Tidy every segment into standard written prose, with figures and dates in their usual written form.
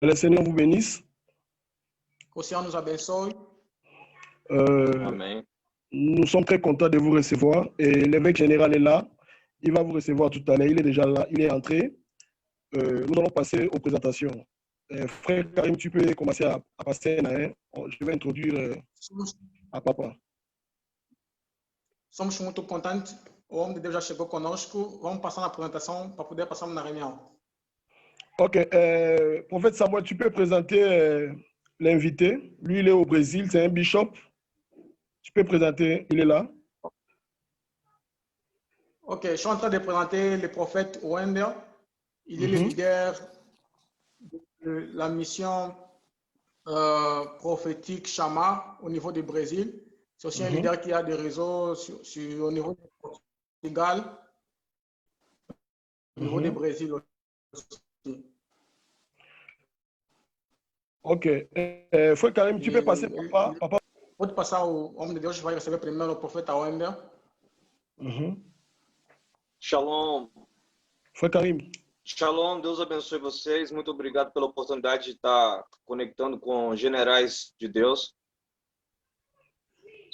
Le Seigneur vous bénisse. Que o Senhor nos abençoe. Amém. Nous sommes très contents de vous recevoir et l'évêque général est là. Il va vous recevoir tout à l'heure. Il est déjà là, il est entré. Nous allons passer aux présentations. Frère Karim, tu peux commencer à passer. Je vais introduire à papa. Somos muito contentes. O homem de Deus já chegou conosco. Vamos passar na apresentação para poder passar na reunião. Ok. Prophète Samuel, tu peux présenter l'invité. Lui, il est au Brésil. C'est un bishop. Tu peux présenter. Il est là. Ok. Je suis en train de présenter le prophète Wender. Il est le leader de la mission prophétique Chama au niveau du Brésil. C'est aussi un leader qui a des réseaux au niveau du Portugal, au niveau du Brésil aussi. Ok. Frère Karim, tu peux passer, papa. Pode passar o homem de Deus, vai receber primeiro o profeta Wender. Shalom. Frère Karim. Shalom, Deus abençoe vocês. Muito obrigado pela oportunidade de estar conectando com generais de Deus.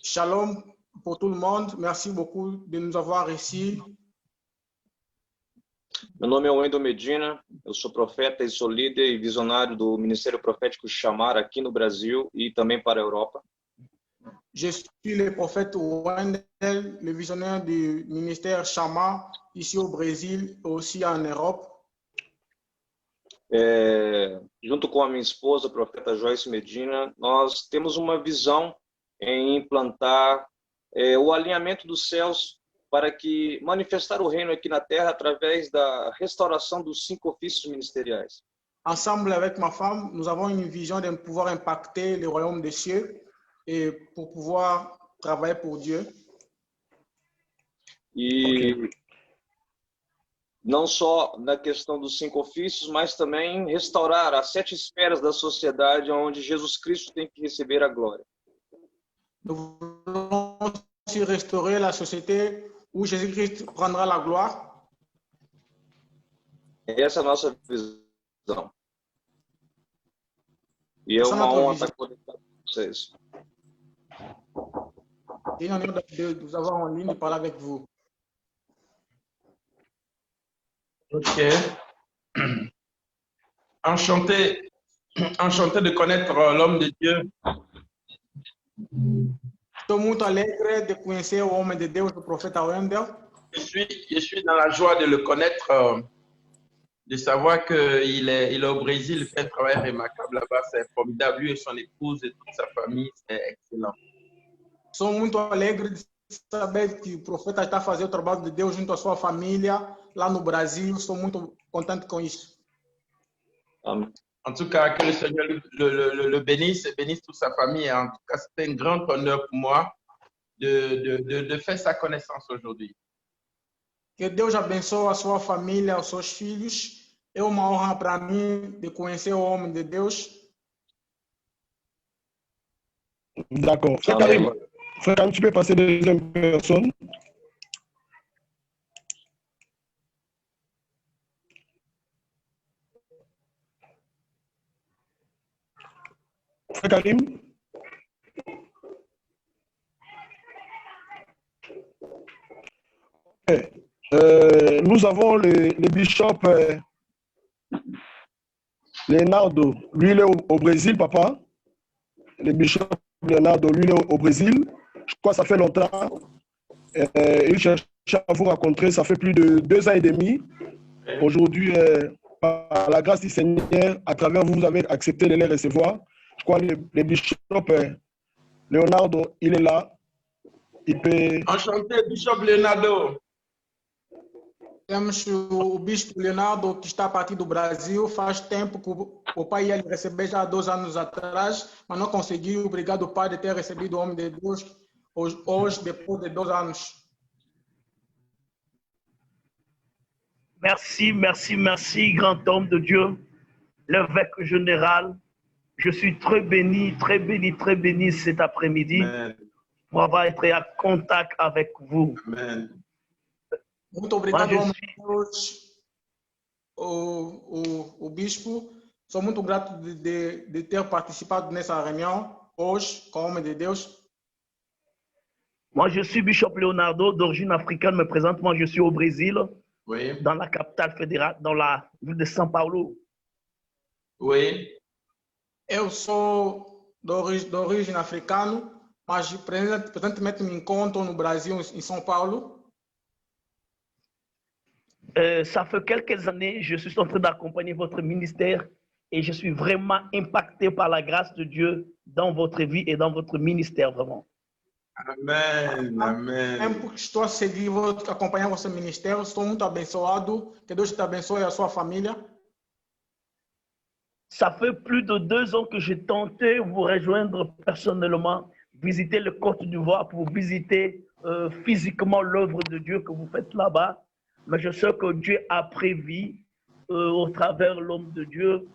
Shalom pour tout le monde. Merci beaucoup de nous avoir ici. Meu nome é Wendel Medina, eu sou profeta e sou líder e visionário do Ministério Profético Chamar aqui no Brasil e também para a Europa. Je suis le prophète Wendel, le visionnaire du ministère Chama ici au Brésil et aussi en Europe. Junto com a minha esposa, a profeta Joyce Medina, nós temos uma visão em implantar o alinhamento dos céus para que manifestar o reino aqui na terra através da restauração dos 5 ofícios ministeriais. Ensemble avec ma femme, nous avons une vision de pouvoir impacter le royaume des cieux et pour pouvoir travailler pour Dieu. E não só na questão dos 5 ofícios, mas também restaurar as 7 esferas da sociedade onde Jesus Cristo tem que receber a glória. Nous voulons aussi restaurer la société où Jésus-Christ prendra la gloire. Essa é a nossa visão. E é uma honra estar conectado com vocês. C'est un honneur de vous avoir en ligne et parler avec vous. Ok. Enchanté de connaître l'homme de Dieu. Estou muito alegre de conhecer o homem de Deus, o profeta Wendel. Je suis dans la joie de le connaître, de savoir qu'il est au Brésil, il fait un travail remarquable là-bas, c'est formidable. Lui et son épouse et toute sa famille, c'est excellent. Sou muito alegre de saber que o profeta está fazendo o trabalho de Deus junto à sua família lá no Brasil. Estou muito contente com isso. Amém. En tout cas, que le Seigneur le bénisse et bénisse toute sa famille. En tout cas, c'est un grand honneur pour moi de faire sa connaissance aujourd'hui. Que Deus abençoe a sua família, os seus filhos. É uma honra para mim de conhecer o homem de Deus. D'accord. Frère Karim, tu peux passer deuxième personne. Frère Karim. Nous avons le bishop Leonardo. Lui, il est au Brésil, papa. Le bishop Leonardo, lui, il est au Brésil. Je crois que ça fait longtemps. Il cherche à vous rencontrer. Ça fait plus de 2 ans et demi. Aujourd'hui, par la grâce du Seigneur, à travers vous, vous avez accepté de les recevoir. Je crois que le bishop Leonardo, il est là. Il peut... Enchanté, bishop Leonardo. Temos o bispo Leonardo, que está a partir do Brasil. Faz tempo que o pai ia lhe receber já há 2 anos atrás, mas não conseguiu. Obrigado, pai, de ter recebido o homem de Deus hoje, depois de 2 anos. Merci, merci, merci, grand homme de Dieu, l'évêque général. Je suis très béni, très béni, très béni cet après-midi pour avoir été en contact avec vous. Amen. Muito obrigado, homem de Deus, o bispo. Sou muito grato de ter participado nessa reunião hoje com o homem de Deus. Moi, je suis Bishop Leonardo, d'origine africaine, mais présentement, je suis au Brésil, Oui, dans la capitale fédérale, dans la ville de São Paulo. oui. Eu sou de origem africana, mas presentemente me encontro no Brasil, em São Paulo. Ça fait quelques années, je suis en train d'accompagner votre ministère et je suis vraiment impacté par la grâce de Dieu dans votre vie et dans votre ministère, vraiment. Amen, amen. Tempo que estou a seguir, vou acompanhar o seu ministério, estou muito abençoado. Que Deus te abençoe e a sua família. Ça fait plus de 2 ans que j'ai tenté de vous rejoindre personnellement, visiter le Côte d'Ivoire pour visiter physiquement l'œuvre de Dieu que vous faites là-bas. Mais je sais que Dieu a prévu au travers l'homme de Dieu,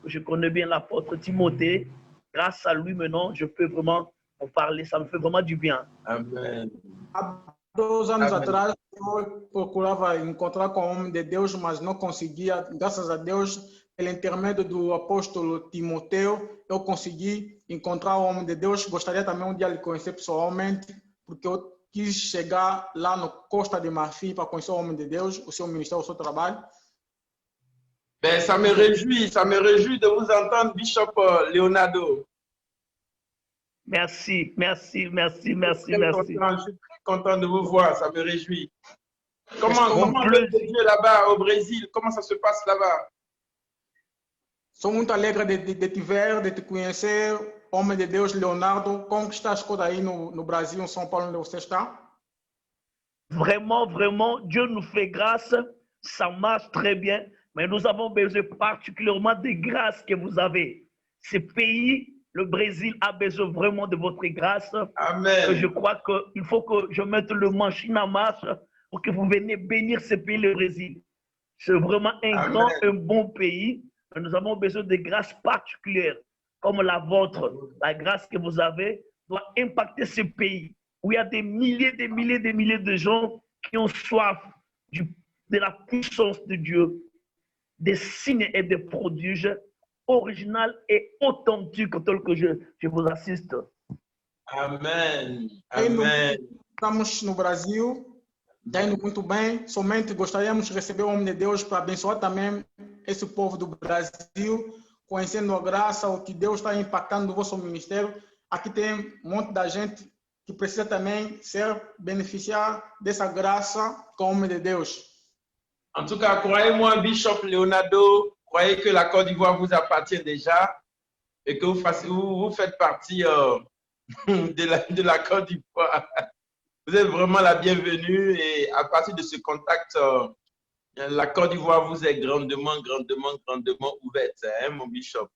que je connais bien l'apôtre Timothée. Grâce à lui maintenant, je peux vraiment en parler. Ça me fait vraiment du bien. Amen. Há 2 anos Amém. atrás, eu procurava encontrar com o homem de Deus, mas não conseguia. Graças a Deus, pelo intermédio do apóstolo Timoteu, eu consegui encontrar o homem de Deus. Gostaria também um dia de lhe conhecer pessoalmente, porque eu quis chegar lá no Costa de Marfim para conhecer o homem de Deus, o seu ministério, o seu trabalho. Ben, ça me réjouit de vous entendre, Bishop Leonardo. Merci, merci, merci, merci, Très merci. content, je suis très content de vous voir, ça me réjouit. Comment Mon l'œuvre de plaisir. Dieu là-bas au Brésil, comment ça se passe là-bas? Sou muito alegre de te ver, de te conhecer, homem de Deus, Leonardo. Como que está as coisas aí no Brasil, em São Paulo, onde você está? Vraiment, vraiment, Dieu nous fait grâce. Ça marche très bien. Mais nous avons besoin particulièrement des grâces que vous avez. Ce pays, le Brésil, a besoin vraiment de votre grâce. Que je Amen. crois qu'il faut que je mette le machine en marche pour que vous veniez bénir ce pays, le Brésil. C'est vraiment un Amen. grand, un bon pays. Mais nous avons besoin de grâces particulières comme la vôtre. La grâce que vous avez doit impacter ce pays où il y a des milliers, des milliers, des milliers de gens qui ont soif de la puissance de Dieu, des signes et des prodiges originaux et authentiques tels que je vous assiste. Amen. Aí Amen. estamos no Brasil, está indo muito bem. Somente gostaríamos de receber o homem de Deus para abençoar também esse povo do Brasil, conhecendo a graça, o que Deus está impactando no vosso ministério. Aqui tem um monte de gente que precisa também ser beneficiar dessa graça com o homem de Deus. En tout cas, croyez-moi, Bishop Leonardo, croyez que la Côte d'Ivoire vous appartient déjà et que vous faites partie de la Côte d'Ivoire. Vous êtes vraiment la bienvenue et à partir de ce contact, la Côte d'Ivoire vous est grandement ouverte, hein, mon Bishop.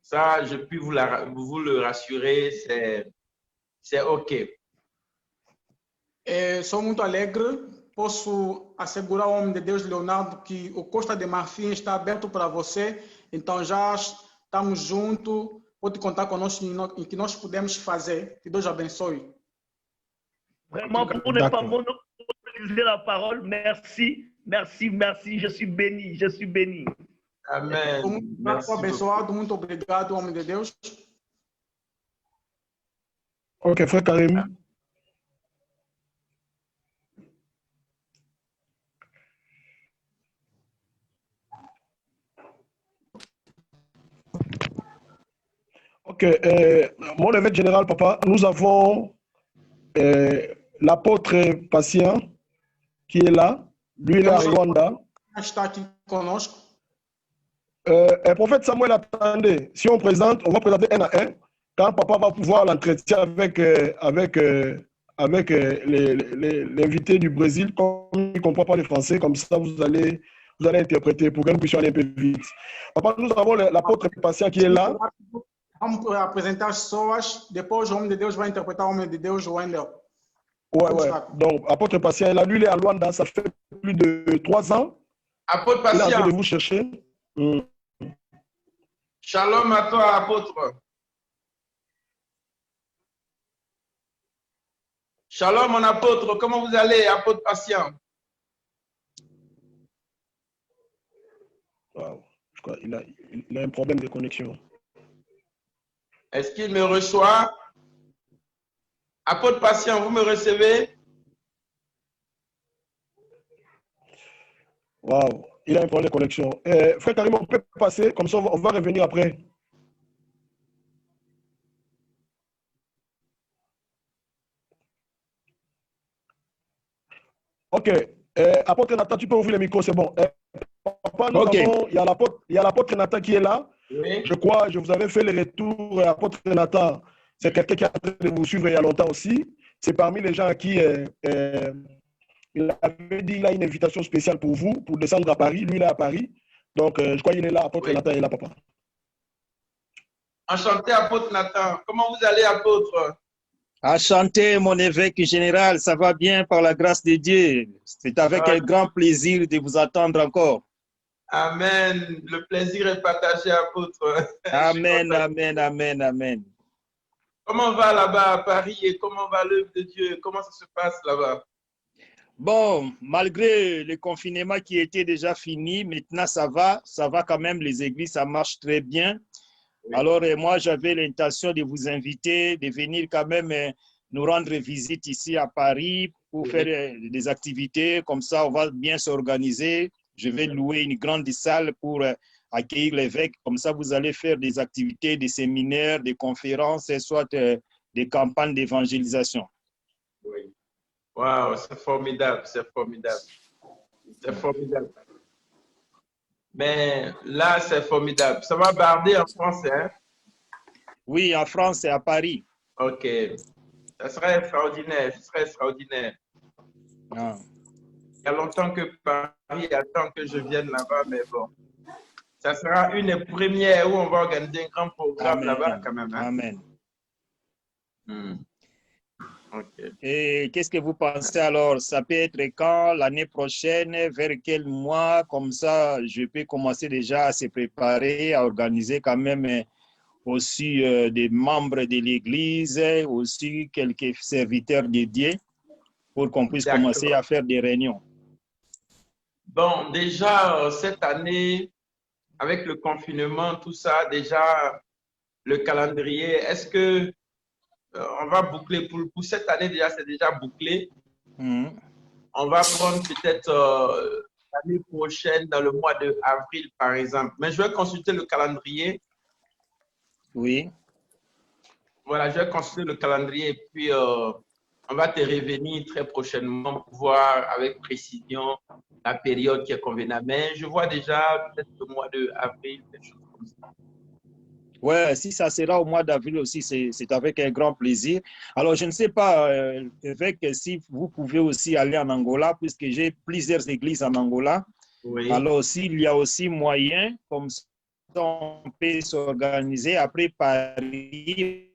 Ça, je puis vous le rassurer, c'est OK. Sou muito alegre. Posso assegurar ao homem de Deus, Leonardo, que o Costa de Marfim está aberto para você. Então já estamos juntos. Pode contar conosco em que nós podemos fazer. Que Deus abençoe. Vraiment, pour ne pas monopoliser la parole, merci, merci, merci. Je suis béni, je suis béni. Amen. Muito abençoado, muito obrigado, homem de Deus. Ok, frère Karim. Ok, mon évêque général, papa, nous avons l'apôtre patient qui est là. Lui, il est à Rwanda. Está aqui conosco. Prophète Samuel, attendez, si on présente, on va présenter un à un. Quand papa va pouvoir l'entretien avec l'invité du Brésil, comme il ne comprend pas le français, comme ça vous allez interpréter pour que nous puissions aller un peu vite. Papa, nous avons l'apôtre patient qui est là. Vamos apresentar as pessoas, depois o homem de Deus vai interpretar o homem de Deus, o Wendel. Ouais. Donc, apôtre patient est là. Lui, il est à Luanda, ça fait plus de 3 ans. Apôtre Il est en train patient. de vous chercher. Shalom à toi, apôtre. Shalom, mon apôtre. Comment vous allez, apôtre patient? Wow. Je crois il a un problème de connexion. Est-ce qu'il me reçoit? Apôtre Patient, vous me recevez? Waouh, il a un problème de connexion. Frère Karim, on peut passer, comme ça on va revenir après. Ok. Apôtre Nathan, tu peux ouvrir le micro, c'est bon. Papa, nous avons, il y a l'apôtre Nathan qui est là. Oui. Je crois, je vous avais fait le retour, apôtre Nathan. C'est quelqu'un qui a en train de vous suivre il y a longtemps aussi. C'est parmi les gens à qui il avait dit il a une invitation spéciale pour vous, pour descendre à Paris. Lui, il est à Paris. Donc, je crois qu'il est là, apôtre Nathan est là, papa. Enchanté, apôtre Nathan. Comment vous allez, apôtre? Enchanté, mon évêque général, ça va bien par la grâce de Dieu. C'est avec un grand plaisir de vous attendre encore. Amen. Le plaisir est partagé, apôtre. Amen, amen, amen, amen. Comment va là-bas à Paris et comment va l'œuvre de Dieu? Comment ça se passe là-bas? Bon, malgré le confinement qui était déjà fini, maintenant ça va quand même, les églises, ça marche très bien. Oui. Alors, moi, j'avais l'intention de vous inviter, de venir quand même nous rendre visite ici à Paris pour faire des activités. Comme ça, on va bien s'organiser. Je vais louer une grande salle pour accueillir l'évêque. Comme ça, vous allez faire des activités, des séminaires, des conférences, soit des campagnes d'évangélisation. Oui. Waouh, c'est formidable, c'est formidable. C'est formidable. Mais là, c'est formidable. Ça va barder en français, hein? Oui, en France et à Paris. OK. Ça serait extraordinaire, ce serait extraordinaire. Ah. Il y a longtemps que Paris attend que je vienne là-bas, mais bon. Ça sera une des premières où on va organiser un grand programme là-bas quand même. Hein? Amen. Okay. Et qu'est-ce que vous pensez alors? Ça peut être quand? L'année prochaine? Vers quel mois? Comme ça, je peux commencer déjà à se préparer, à organiser quand même aussi des membres de l'Église, aussi quelques serviteurs dédiés pour qu'on puisse commencer à faire des réunions. Bon, déjà, cette année, avec le confinement, tout ça, déjà, le calendrier, est-ce que on va boucler pour cette année déjà, c'est déjà bouclé. On va prendre peut-être l'année prochaine, dans le mois d'avril, par exemple. Mais je vais consulter le calendrier. Oui. Voilà, je vais consulter le calendrier et puis on va te revenir très prochainement pour voir avec précision la période qui est convenable. Mais je vois déjà peut-être le mois d'avril, des choses comme ça. Ouais, si ça sera au mois d'avril aussi, c'est avec un grand plaisir. Alors, je ne sais pas, évêque, si vous pouvez aussi aller en Angola, puisque j'ai plusieurs églises en Angola. Oui. Alors, s'il y a aussi moyen, comme ça, on peut s'organiser. Après Paris,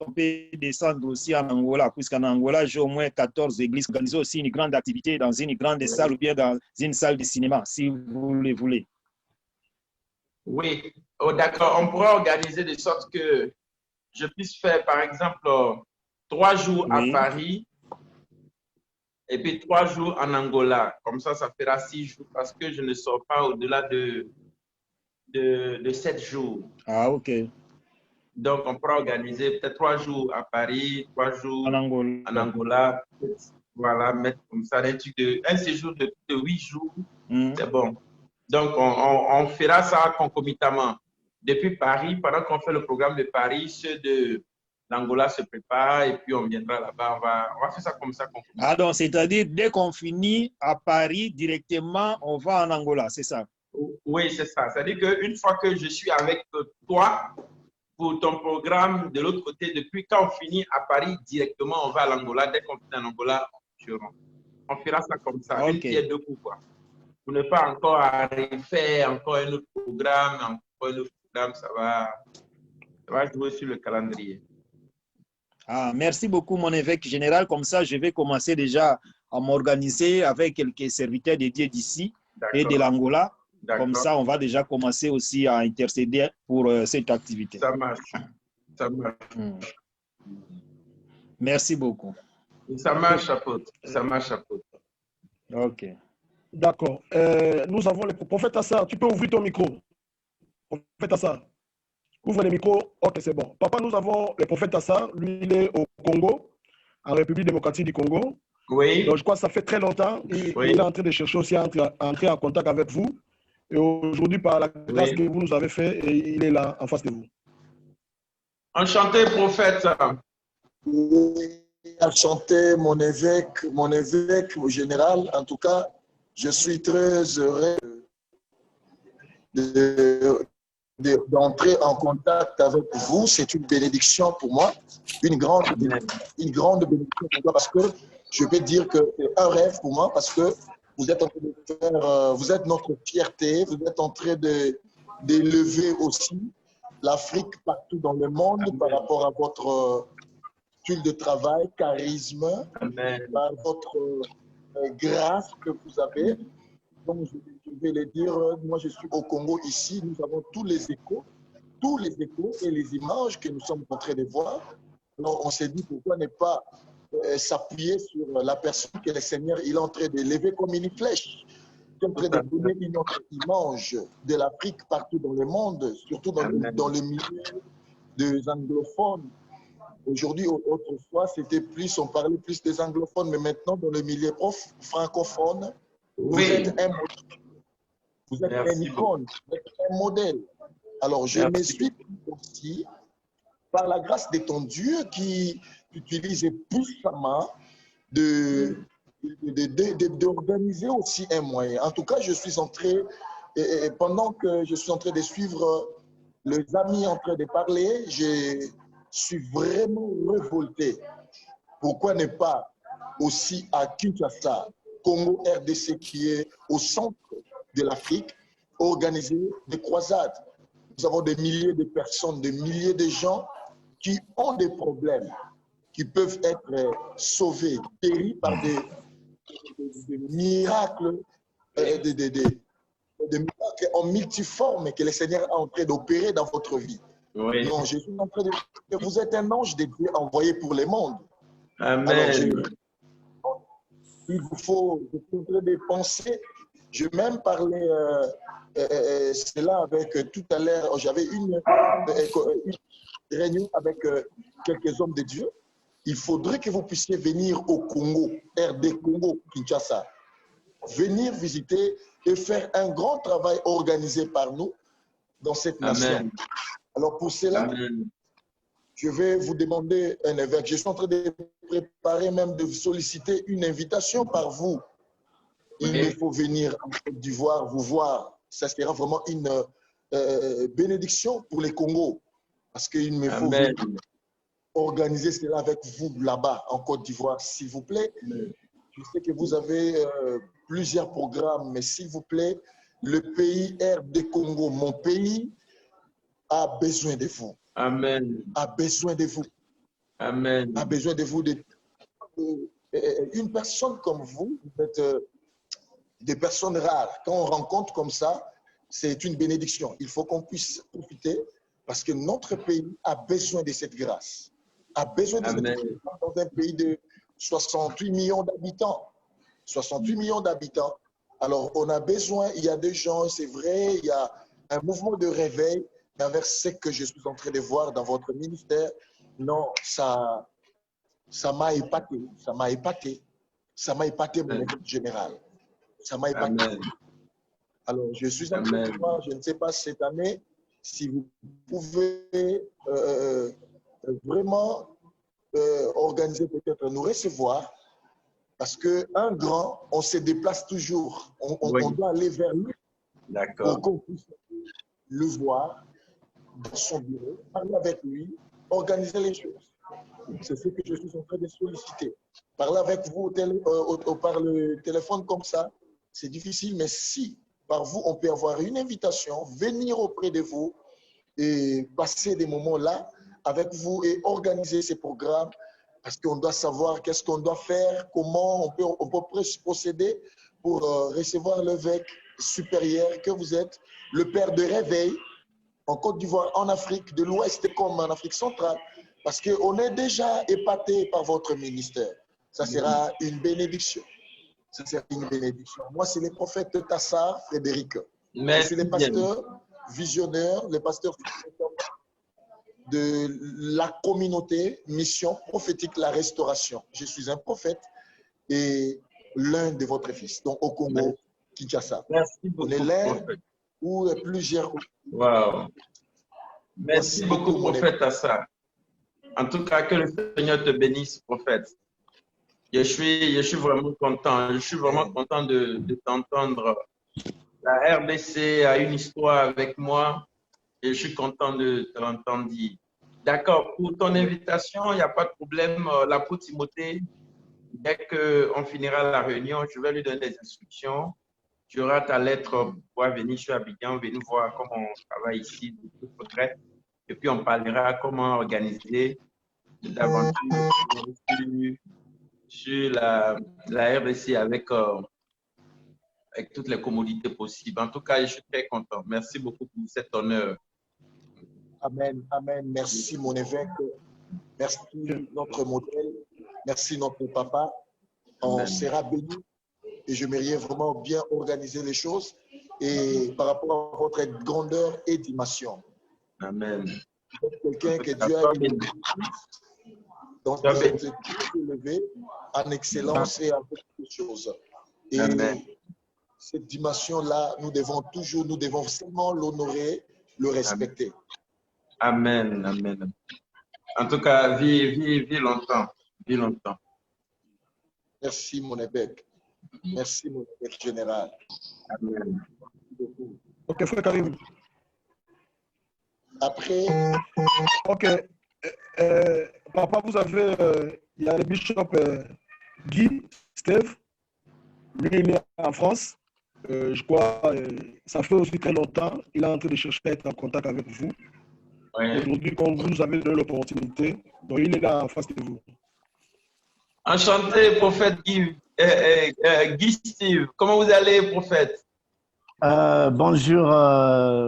on peut descendre aussi en Angola, puisqu'en Angola, j'ai au moins 14 églises. Organiser aussi une grande activité dans une grande salle ou bien dans une salle de cinéma, si vous le voulez. Oui, oh, d'accord. On pourra organiser de sorte que je puisse faire, par exemple, 3 jours à Paris et puis 3 jours en Angola. Comme ça fera 6 jours parce que je ne sors pas au-delà de 7 jours. Ah, OK. Donc, on pourra organiser peut-être 3 jours à Paris, 3 jours en Angola. Voilà, mettre comme ça un séjour de 8 jours. C'est bon. Donc, on fera ça concomitamment. Depuis Paris, pendant qu'on fait le programme de Paris, ceux de l'Angola se préparent et puis on viendra là-bas. On va faire ça comme ça concomitamment. Ah, donc, c'est-à-dire, dès qu'on finit à Paris, directement, on va en Angola, c'est ça? Oui, c'est ça. C'est-à-dire qu'une fois que je suis avec toi pour ton programme de l'autre côté, depuis quand on finit à Paris, directement, on va à l'Angola. Dès qu'on finit en Angola, on fera ça comme ça. Okay. Une pierre deux coups, quoi. Pour ne pas encore refaire encore un autre programme, ça va jouer sur le calendrier. Ah, merci beaucoup, mon évêque général. Comme ça, je vais commencer déjà à m'organiser avec quelques serviteurs dédiés d'ici et de l'Angola. Comme ça, on va déjà commencer aussi à intercéder pour cette activité. Ça marche. Ça marche. Merci beaucoup. Ça marche, apôtre. Ça marche, apôtre. OK. D'accord. Nous avons le prophète Assar. Tu peux ouvrir ton micro. prophète Assar. Ouvre les micros. Ok, c'est bon. Papa, nous avons le prophète Assar. Lui, il est au Congo, en République démocratique du Congo. Oui. Donc, je crois que ça fait très longtemps. Il est en train de chercher aussi à entrer en contact avec vous. Et aujourd'hui, par la grâce que vous nous avez fait, il est là, en face de vous. Enchanté, prophète. Enchanté, mon évêque, au général. En tout cas, je suis très heureux d'entrer en contact avec vous. C'est une bénédiction pour moi, une grande bénédiction pour moi, parce que je vais dire que c'est un rêve pour moi, parce que vous êtes en train de faire, vous êtes notre fierté, vous êtes en train d'élever aussi l'Afrique partout dans le monde par rapport à votre style de travail, charisme, par votre grâce que vous avez. Donc, je vais le dire, moi je suis au Congo ici, nous avons tous les échos et les images que nous sommes en train de voir. Alors, on s'est dit pourquoi ne pas s'appuyer sur la personne que le Seigneur il est en train de lever comme une flèche, qui est en train de donner une autre image de l'Afrique partout dans le monde, surtout dans le milieu des anglophones. Aujourd'hui, autrefois, c'était plus, on parlait plus des anglophones, mais maintenant, dans le milieu francophone, vous êtes un modèle. Vous êtes un icône, vous êtes un modèle. Alors, je me suis aussi, par la grâce de ton Dieu, qui utilise puissamment d'organiser aussi un moyen. En tout cas, je suis entré, et pendant que je suis en train de suivre les amis en train de parler, je suis vraiment révolté. Pourquoi ne pas aussi à Kinshasa, Congo RDC, qui est au centre de l'Afrique, organiser des croisades? Nous avons des milliers de personnes, des milliers de gens qui ont des problèmes, qui peuvent être sauvés, guéris par des miracles, des miracles en multiforme que le Seigneur est en train d'opérer dans votre vie. Oui. Non, je suis en train de dire que vous êtes un ange de Dieu envoyé pour le monde. Amen. Alors, il vous faut, je suis en train de penser, je vais même parler cela avec tout à l'heure, j'avais une réunion avec quelques hommes de Dieu. Il faudrait que vous puissiez venir au Congo, RD Congo, Kinshasa, venir visiter et faire un grand travail organisé par nous dans cette nation. Alors pour cela, je vais vous demander un évêque. Je suis en train de préparer, même de solliciter une invitation par vous. Il me faut venir en Côte d'Ivoire vous voir. Ça sera vraiment une bénédiction pour les Congos. Parce qu'il me faut venir organiser cela avec vous là-bas en Côte d'Ivoire, s'il vous plaît. Je sais que vous avez plusieurs programmes, mais s'il vous plaît, le pays RD Congo, mon pays, a besoin de vous. Amen. A besoin de vous. Amen. A besoin de vous. Une personne comme vous, vous êtes des personnes rares. Quand on rencontre comme ça, c'est une bénédiction. Il faut qu'on puisse profiter parce que notre pays a besoin de cette grâce. A besoin de cette grâce dans un pays de 68 millions d'habitants. 68 millions d'habitants. Alors, on a besoin, il y a des gens, c'est vrai, il y a un mouvement de réveil, mais avec ce que je suis en train de voir dans votre ministère, non, ça m'a épaté, ça m'a épaté. Ça m'a épaté, mon évêque général. Ça m'a épaté. Amen. Alors, je suis en train de voir, je ne sais pas cette année, si vous pouvez vraiment organiser, peut-être nous recevoir, parce qu'un grand, on se déplace toujours. On doit aller vers lui pour qu'on puisse le voir dans son bureau, parler avec lui, organiser les choses. C'est ce que je suis en train de solliciter. Parler avec vous par le téléphone comme ça, c'est difficile, mais si par vous, on peut avoir une invitation, venir auprès de vous et passer des moments là avec vous et organiser ces programmes, parce qu'on doit savoir qu'est-ce qu'on doit faire, comment on peut procéder pour recevoir l'évêque supérieur que vous êtes, le père de réveil en Côte d'Ivoire, en Afrique de l'Ouest comme en Afrique centrale, parce qu'on est déjà épaté par votre ministère. Ça sera une bénédiction. Ça sera une bénédiction. Moi, c'est le prophète Tassar Frédéric. Je suis le pasteur visionnaire, le pasteur de la communauté Mission prophétique La Restauration. Je suis un prophète et l'un de votre fils, donc au Congo, Kinshasa. Merci beaucoup. On est l'un ou plusieurs. Wow. Merci beaucoup, prophète Assa. En tout cas, que le Seigneur te bénisse, prophète. Je suis vraiment content. Je suis vraiment content de t'entendre. La RDC a une histoire avec moi et je suis content de te l'entendre dire. D'accord, pour ton invitation, il n'y a pas de problème. L'apôtre Timothée, dès qu'on finira la réunion, je vais lui donner des instructions. Tu auras ta lettre pour pouvoir venir sur Abidjan, venir voir comment on travaille ici, et puis on parlera comment organiser l'aventure sur la RDC avec toutes les commodités possibles. En tout cas, je suis très content. Merci beaucoup pour cet honneur. Amen, amen. Merci mon évêque. Merci notre modèle. Merci notre papa. On sera bénis et je m'aimerais vraiment bien organiser les choses et par rapport à votre grandeur et dimension. Amen. Quelqu'un que Dieu a mis donc vous êtes élevé en excellence et en beaucoup de choses. Et Amen. cette dimension-là, nous devons seulement l'honorer, le respecter. Amen, amen. En tout cas, vis longtemps, vis longtemps. Merci mon évêque. Merci mon évêque général. Amen. Ok, frère Karim. Après. Ok. Papa, vous avez, il y a le bishop Guy, Steve. Lui, il est en France. Je crois, ça fait aussi très longtemps. Il est en train de chercher à être en contact avec vous. Oui. Aujourd'hui, quand vous nous avez donné l'opportunité, donc il est là en face de vous. Enchanté, prophète Guy, Guy Steve. Comment vous allez, prophète? Bonjour,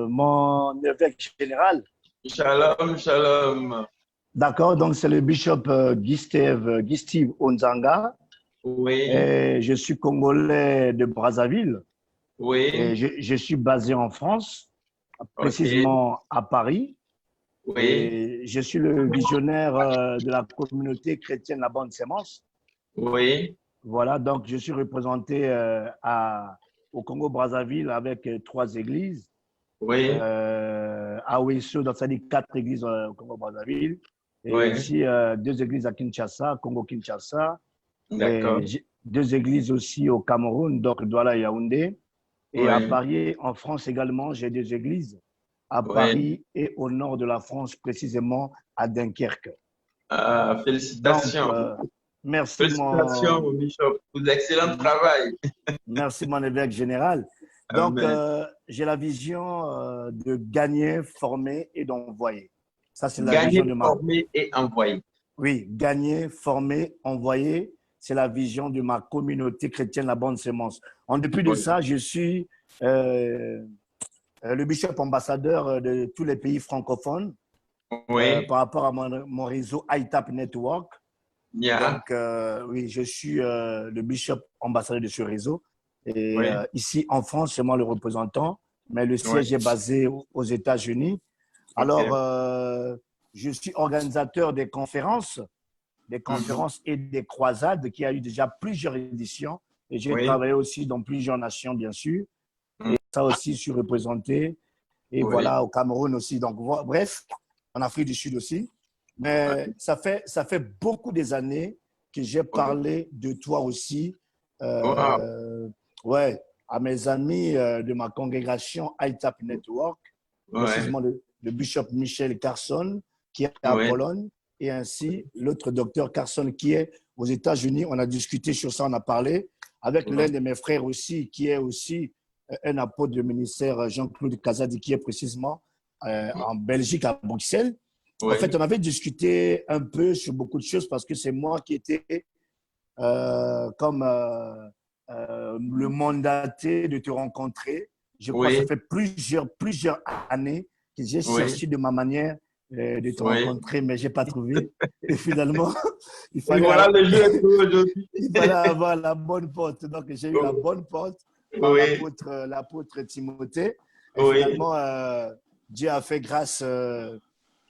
mon évêque général. Shalom, shalom. D'accord, donc c'est le bishop Guy Steve Onzanga. Oui. Et je suis congolais de Brazzaville. Oui. Et je suis basé en France, précisément à Paris. Oui. Et je suis le visionnaire de la communauté chrétienne La Bonne Sémence. Oui. Voilà, donc je suis représenté au Congo-Brazzaville avec 3 églises. Oui. À Ouesso, donc ça dit 4 églises au Congo-Brazzaville. Et Oui. aussi 2 églises à Kinshasa, Congo-Kinshasa. D'accord. 2 églises aussi au Cameroun, donc Douala et Yaoundé. Et Oui. à Paris, en France également, j'ai 2 églises. À Paris et au nord de la France, précisément à Dunkerque. Félicitations. Donc, merci, félicitations, mon bishop, pour l'excellent travail. Merci, mon évêque général. Donc, j'ai la vision de gagner, former et d'envoyer. Ça, c'est la vision de ma... former et envoyer. Oui, gagner, former, envoyer. C'est la vision de ma communauté chrétienne, La Bonne Sémence. En dépit de ça, je suis le bishop ambassadeur de tous les pays francophones par rapport à mon réseau ITAP Network. Yeah. Donc, oui, je suis le bishop ambassadeur de ce réseau. Et ici, en France, c'est moi le représentant, mais le siège est basé aux États-Unis. Alors, je suis organisateur des conférences et des croisades qui a eu déjà plusieurs éditions. Et j'ai travaillé aussi dans plusieurs nations, bien sûr. Et ça aussi, je suis représenté. Et voilà, au Cameroun aussi. Donc, bref, en Afrique du Sud aussi. Mais ça fait beaucoup des années que j'ai parlé de toi aussi. À mes amis de ma congrégation ITAP Network, précisément le bishop Michel Carson, qui est à Pologne, et ainsi l'autre docteur Carson qui est aux États-Unis. On a discuté sur ça, on a parlé avec l'un de mes frères aussi, qui est aussi un apôtre du ministère, Jean-Claude Kazadi, qui est précisément en Belgique, à Bruxelles. En fait, on avait discuté un peu sur beaucoup de choses parce que c'est moi qui étais comme le mandaté de te rencontrer. Je crois que ça fait plusieurs années que j'ai cherché de ma manière de te rencontrer, mais je n'ai pas trouvé. Et finalement, il fallait avoir la bonne porte. Donc, j'ai eu la bonne porte par l'apôtre Timothée. Et finalement, Dieu a fait grâce. Je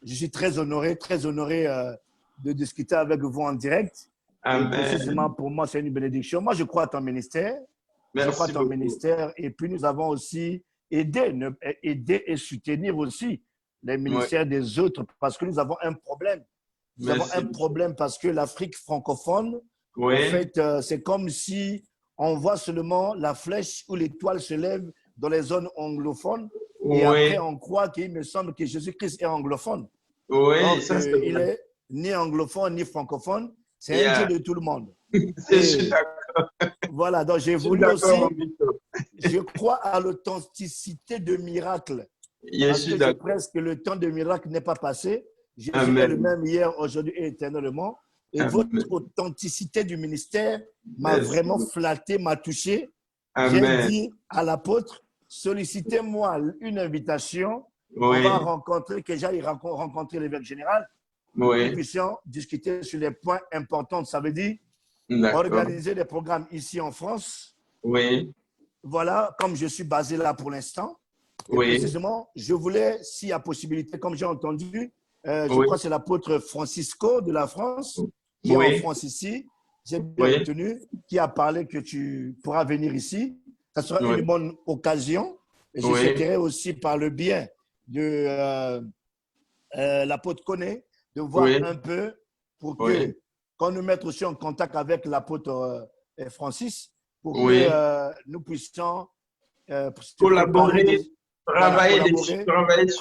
suis très honoré de discuter avec vous en direct. Amen. Et précisément, pour moi, c'est une bénédiction. Moi, je crois à ton ministère. Merci je crois à ton beaucoup. ministère. Et puis, nous avons aussi aider et soutenir aussi les ministères des autres parce que nous avons un problème. Nous avons un problème parce que l'Afrique francophone, en fait, c'est comme si on voit seulement la flèche ou l'étoile se lève dans les zones anglophones et après on croit qu'il me semble que Jésus-Christ est anglophone. Donc, il est ni anglophone ni francophone, c'est un Dieu de tout le monde. Je suis d'accord. Voilà, donc j'ai voulu aussi, je crois à l'authenticité de miracles. Parce que je pense que le temps de miracle n'est pas passé. Jésus est le même hier, aujourd'hui et éternellement. Et votre authenticité du ministère m'a vraiment flatté, m'a touché. J'ai dit à l'apôtre, sollicitez-moi une invitation. On va rencontrer, que j'aille rencontrer l'évêque général. Nous puissions discuter sur les points importants. Ça veut dire organiser des programmes ici en France. Voilà, comme je suis basé là pour l'instant. Précisément, je voulais, s'il y a possibilité, comme j'ai entendu, je crois que c'est l'apôtre Francisco de la France qui est en France ici. J'ai bien retenu, qui a parlé que tu pourras venir ici. Ça sera une bonne occasion. Et je souhaiterais aussi, par le bien de l'apôtre Koné, de voir un peu pour que, qu'on nous mette aussi en contact avec l'apôtre Francis, pour que nous puissions collaborer, travailler sur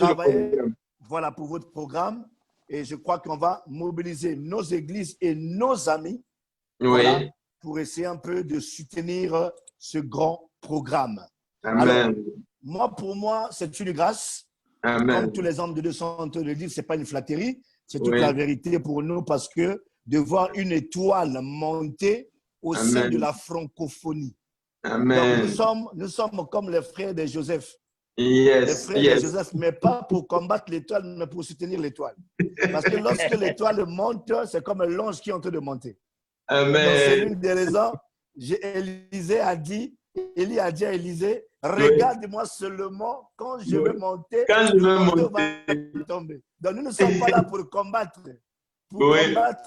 le programme. Voilà, pour votre programme. Et je crois qu'on va mobiliser nos églises et nos amis voilà, pour essayer un peu de soutenir ce grand programme. Amen. Alors, moi, pour moi, c'est une grâce. Comme tous les hommes de Dieu sont en train de le dire, ce n'est pas une flatterie, c'est toute la vérité pour nous parce que de voir une étoile monter au sein de la francophonie. Amen. Donc, nous sommes comme les frères de Joseph. Les frères de Joseph, mais pas pour combattre l'étoile, mais pour soutenir l'étoile. Parce que lorsque l'étoile monte, c'est comme un l'ange qui est en train de monter. C'est l'une des raisons. Élisée a dit, Élie a dit à Élisée, regarde-moi seulement quand je vais monter, quand je vais monter, va tomber. Donc nous ne sommes pas là pour combattre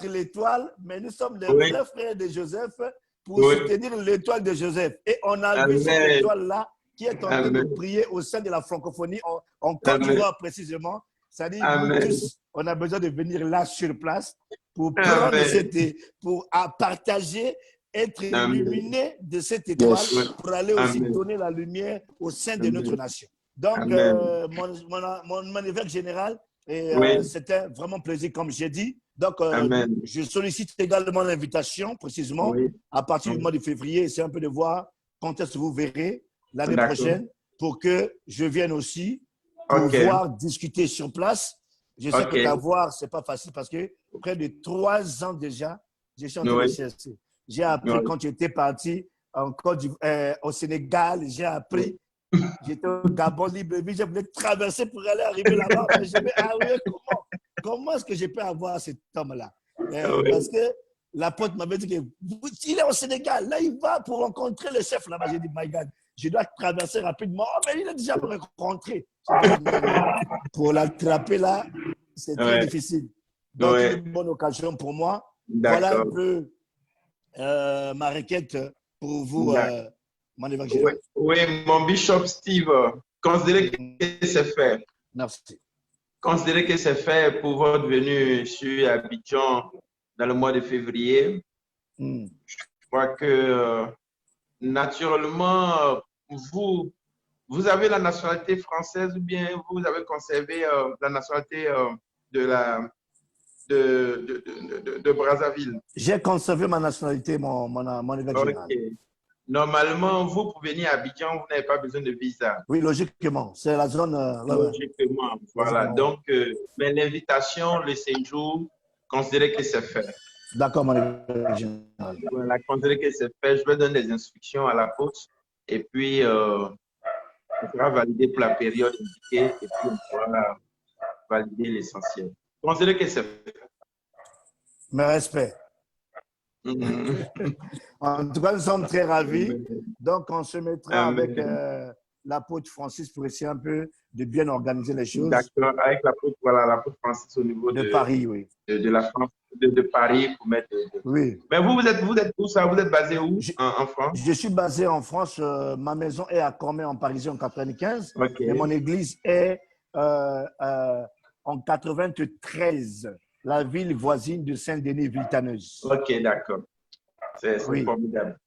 l'étoile, mais nous sommes les vrais frères de Joseph pour soutenir l'étoile de Joseph. Et on a vu cette étoile-là qui est en train de briller au sein de la francophonie, en Côte d'Ivoire précisément. C'est-à-dire, nous tous, on a besoin de venir là sur place pour prendre pour partager, être illuminé de cette étoile, pour aller aussi donner la lumière au sein de notre nation. Donc, mon évêque général, c'était vraiment plaisir, comme j'ai dit. Donc, je sollicite également l'invitation, précisément, à partir du mois de février, c'est un peu de voir quand est-ce que vous verrez l'année prochaine, pour que je vienne aussi pour pouvoir discuter sur place. Je sais que t'avoir, ce n'est pas facile parce que près de 3 ans déjà, je suis en train de chercher. J'ai appris quand j'étais parti au Sénégal, j'ai appris. J'étais au Gabon libre, je voulais traverser pour aller arriver là-bas. Je me dis, comment est-ce que je peux avoir cet homme-là? Parce que l'apôtre m'avait dit qu'il est au Sénégal. Là, il va pour rencontrer le chef là-bas. J'ai dit, my God, je dois traverser rapidement. Oh, mais il est déjà rencontré. Pour l'attraper là, c'est très difficile. Donc, c'est une bonne occasion pour moi. Voilà un peu ma requête pour vous, mon évêque général. Oui, mon bishop Steve, considérez que c'est fait. Merci. Considérez que c'est fait pour votre venue sur Abidjan dans le mois de février. Je crois que naturellement, vous avez la nationalité française ou bien vous avez conservé la nationalité de Brazzaville? J'ai conservé ma nationalité, mon évêque général. Normalement, vous, pour venir à Abidjan, vous n'avez pas besoin de visa. Oui, logiquement. C'est la zone… logiquement, voilà. Donc, mais l'invitation, le séjour, considérez que c'est fait. D'accord, mon évêque général. Voilà, considérez que c'est fait. Je vais donner des instructions à l'apôtre et puis on pourra valider pour la période indiquée et puis on pourra valider l'essentiel. Considérez que c'est fait. Mes respects. En tout cas, nous sommes très ravis. Donc, on se mettra avec l'apôtre Francis pour essayer un peu de bien organiser les choses. D'accord, avec l'apôtre, voilà, l'apôtre Francis au niveau de Paris, oui. De la France, de Paris pour mettre. Oui. Mais vous êtes où ça? Vous êtes basé où en France? Je suis basé en France. Ma maison est à Cormet en Parisien en 95. Okay. Et mon église est en 93, la ville voisine de Saint-Denis-Villetaneuse. Ok, d'accord. C'est formidable.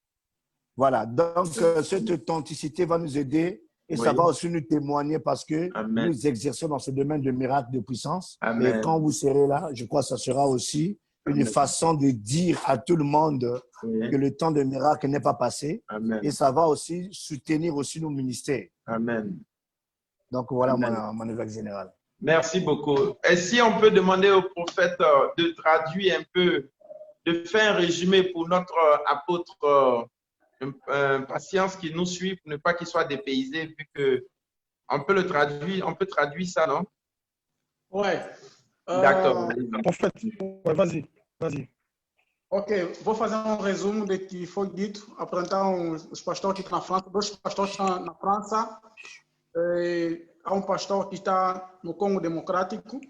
Voilà, donc cette authenticité va nous aider et ça va aussi nous témoigner parce que nous exerçons dans ce domaine de miracles de puissance. Amen. Et quand vous serez là, je crois que ça sera aussi une façon de dire à tout le monde que le temps de miracle n'est pas passé. Amen. Et ça va aussi soutenir aussi nos ministères. Amen. Donc voilà mon évêque général. Merci beaucoup. Et si on peut demander au prophète de traduire un peu, de faire un résumé pour notre apôtre Patience qui nous suit, pour ne pas qu'il soit dépaysé, vu que on peut le traduire, on peut traduire ça, non? Ouais. D'accord. Prophète, vas-y. Ok, vou fazer resumo do que foi dito. Então, os pastores que estão na França, 2 pastores que estão na França. Há pastor que está no Congo Democrático.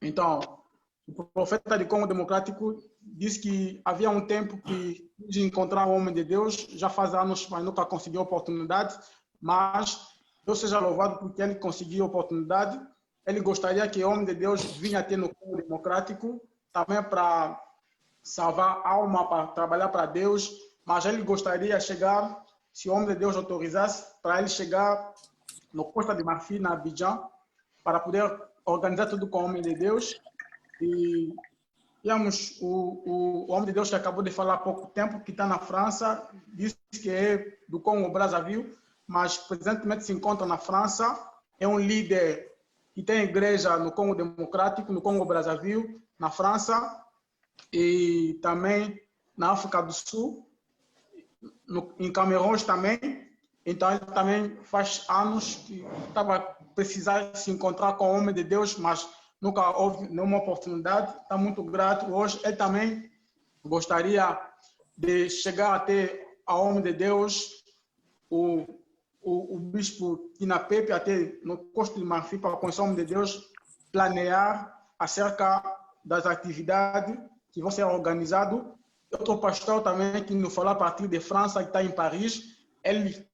Então, o profeta do Congo Democrático disse que havia tempo que de encontrar um homem de Deus, já faz anos, mas nunca conseguiu oportunidade. Mas Deus seja louvado porque ele conseguiu oportunidade. Ele gostaria que o homem de Deus vinha ter no Congo Democrático, também para salvar a alma, para trabalhar para Deus. Mas ele gostaria de chegar, se o homem de Deus autorizasse, para ele chegar no Costa de Marfim, na Abidjan, para poder organizar tudo com o homem de Deus. E temos o homem de Deus que acabou de falar há pouco tempo, que está na França, disse que é do Congo Brazzaville, mas presentemente se encontra na França. É líder que tem igreja no Congo Democrático, no Congo Brazzaville, na França e também na África do Sul, em Camarões também. Então, ele também faz anos que estava precisando se encontrar com o homem de Deus, mas nunca houve nenhuma oportunidade. Está muito grato. Hoje, ele também gostaria de chegar até ao homem de Deus, o bispo Tina Pepe, até no Costa de Marfim, para conhecer o homem de Deus, planear acerca das atividades que vão ser organizadas. Outro pastor também que nos falou a partir de França, que está em Paris, ele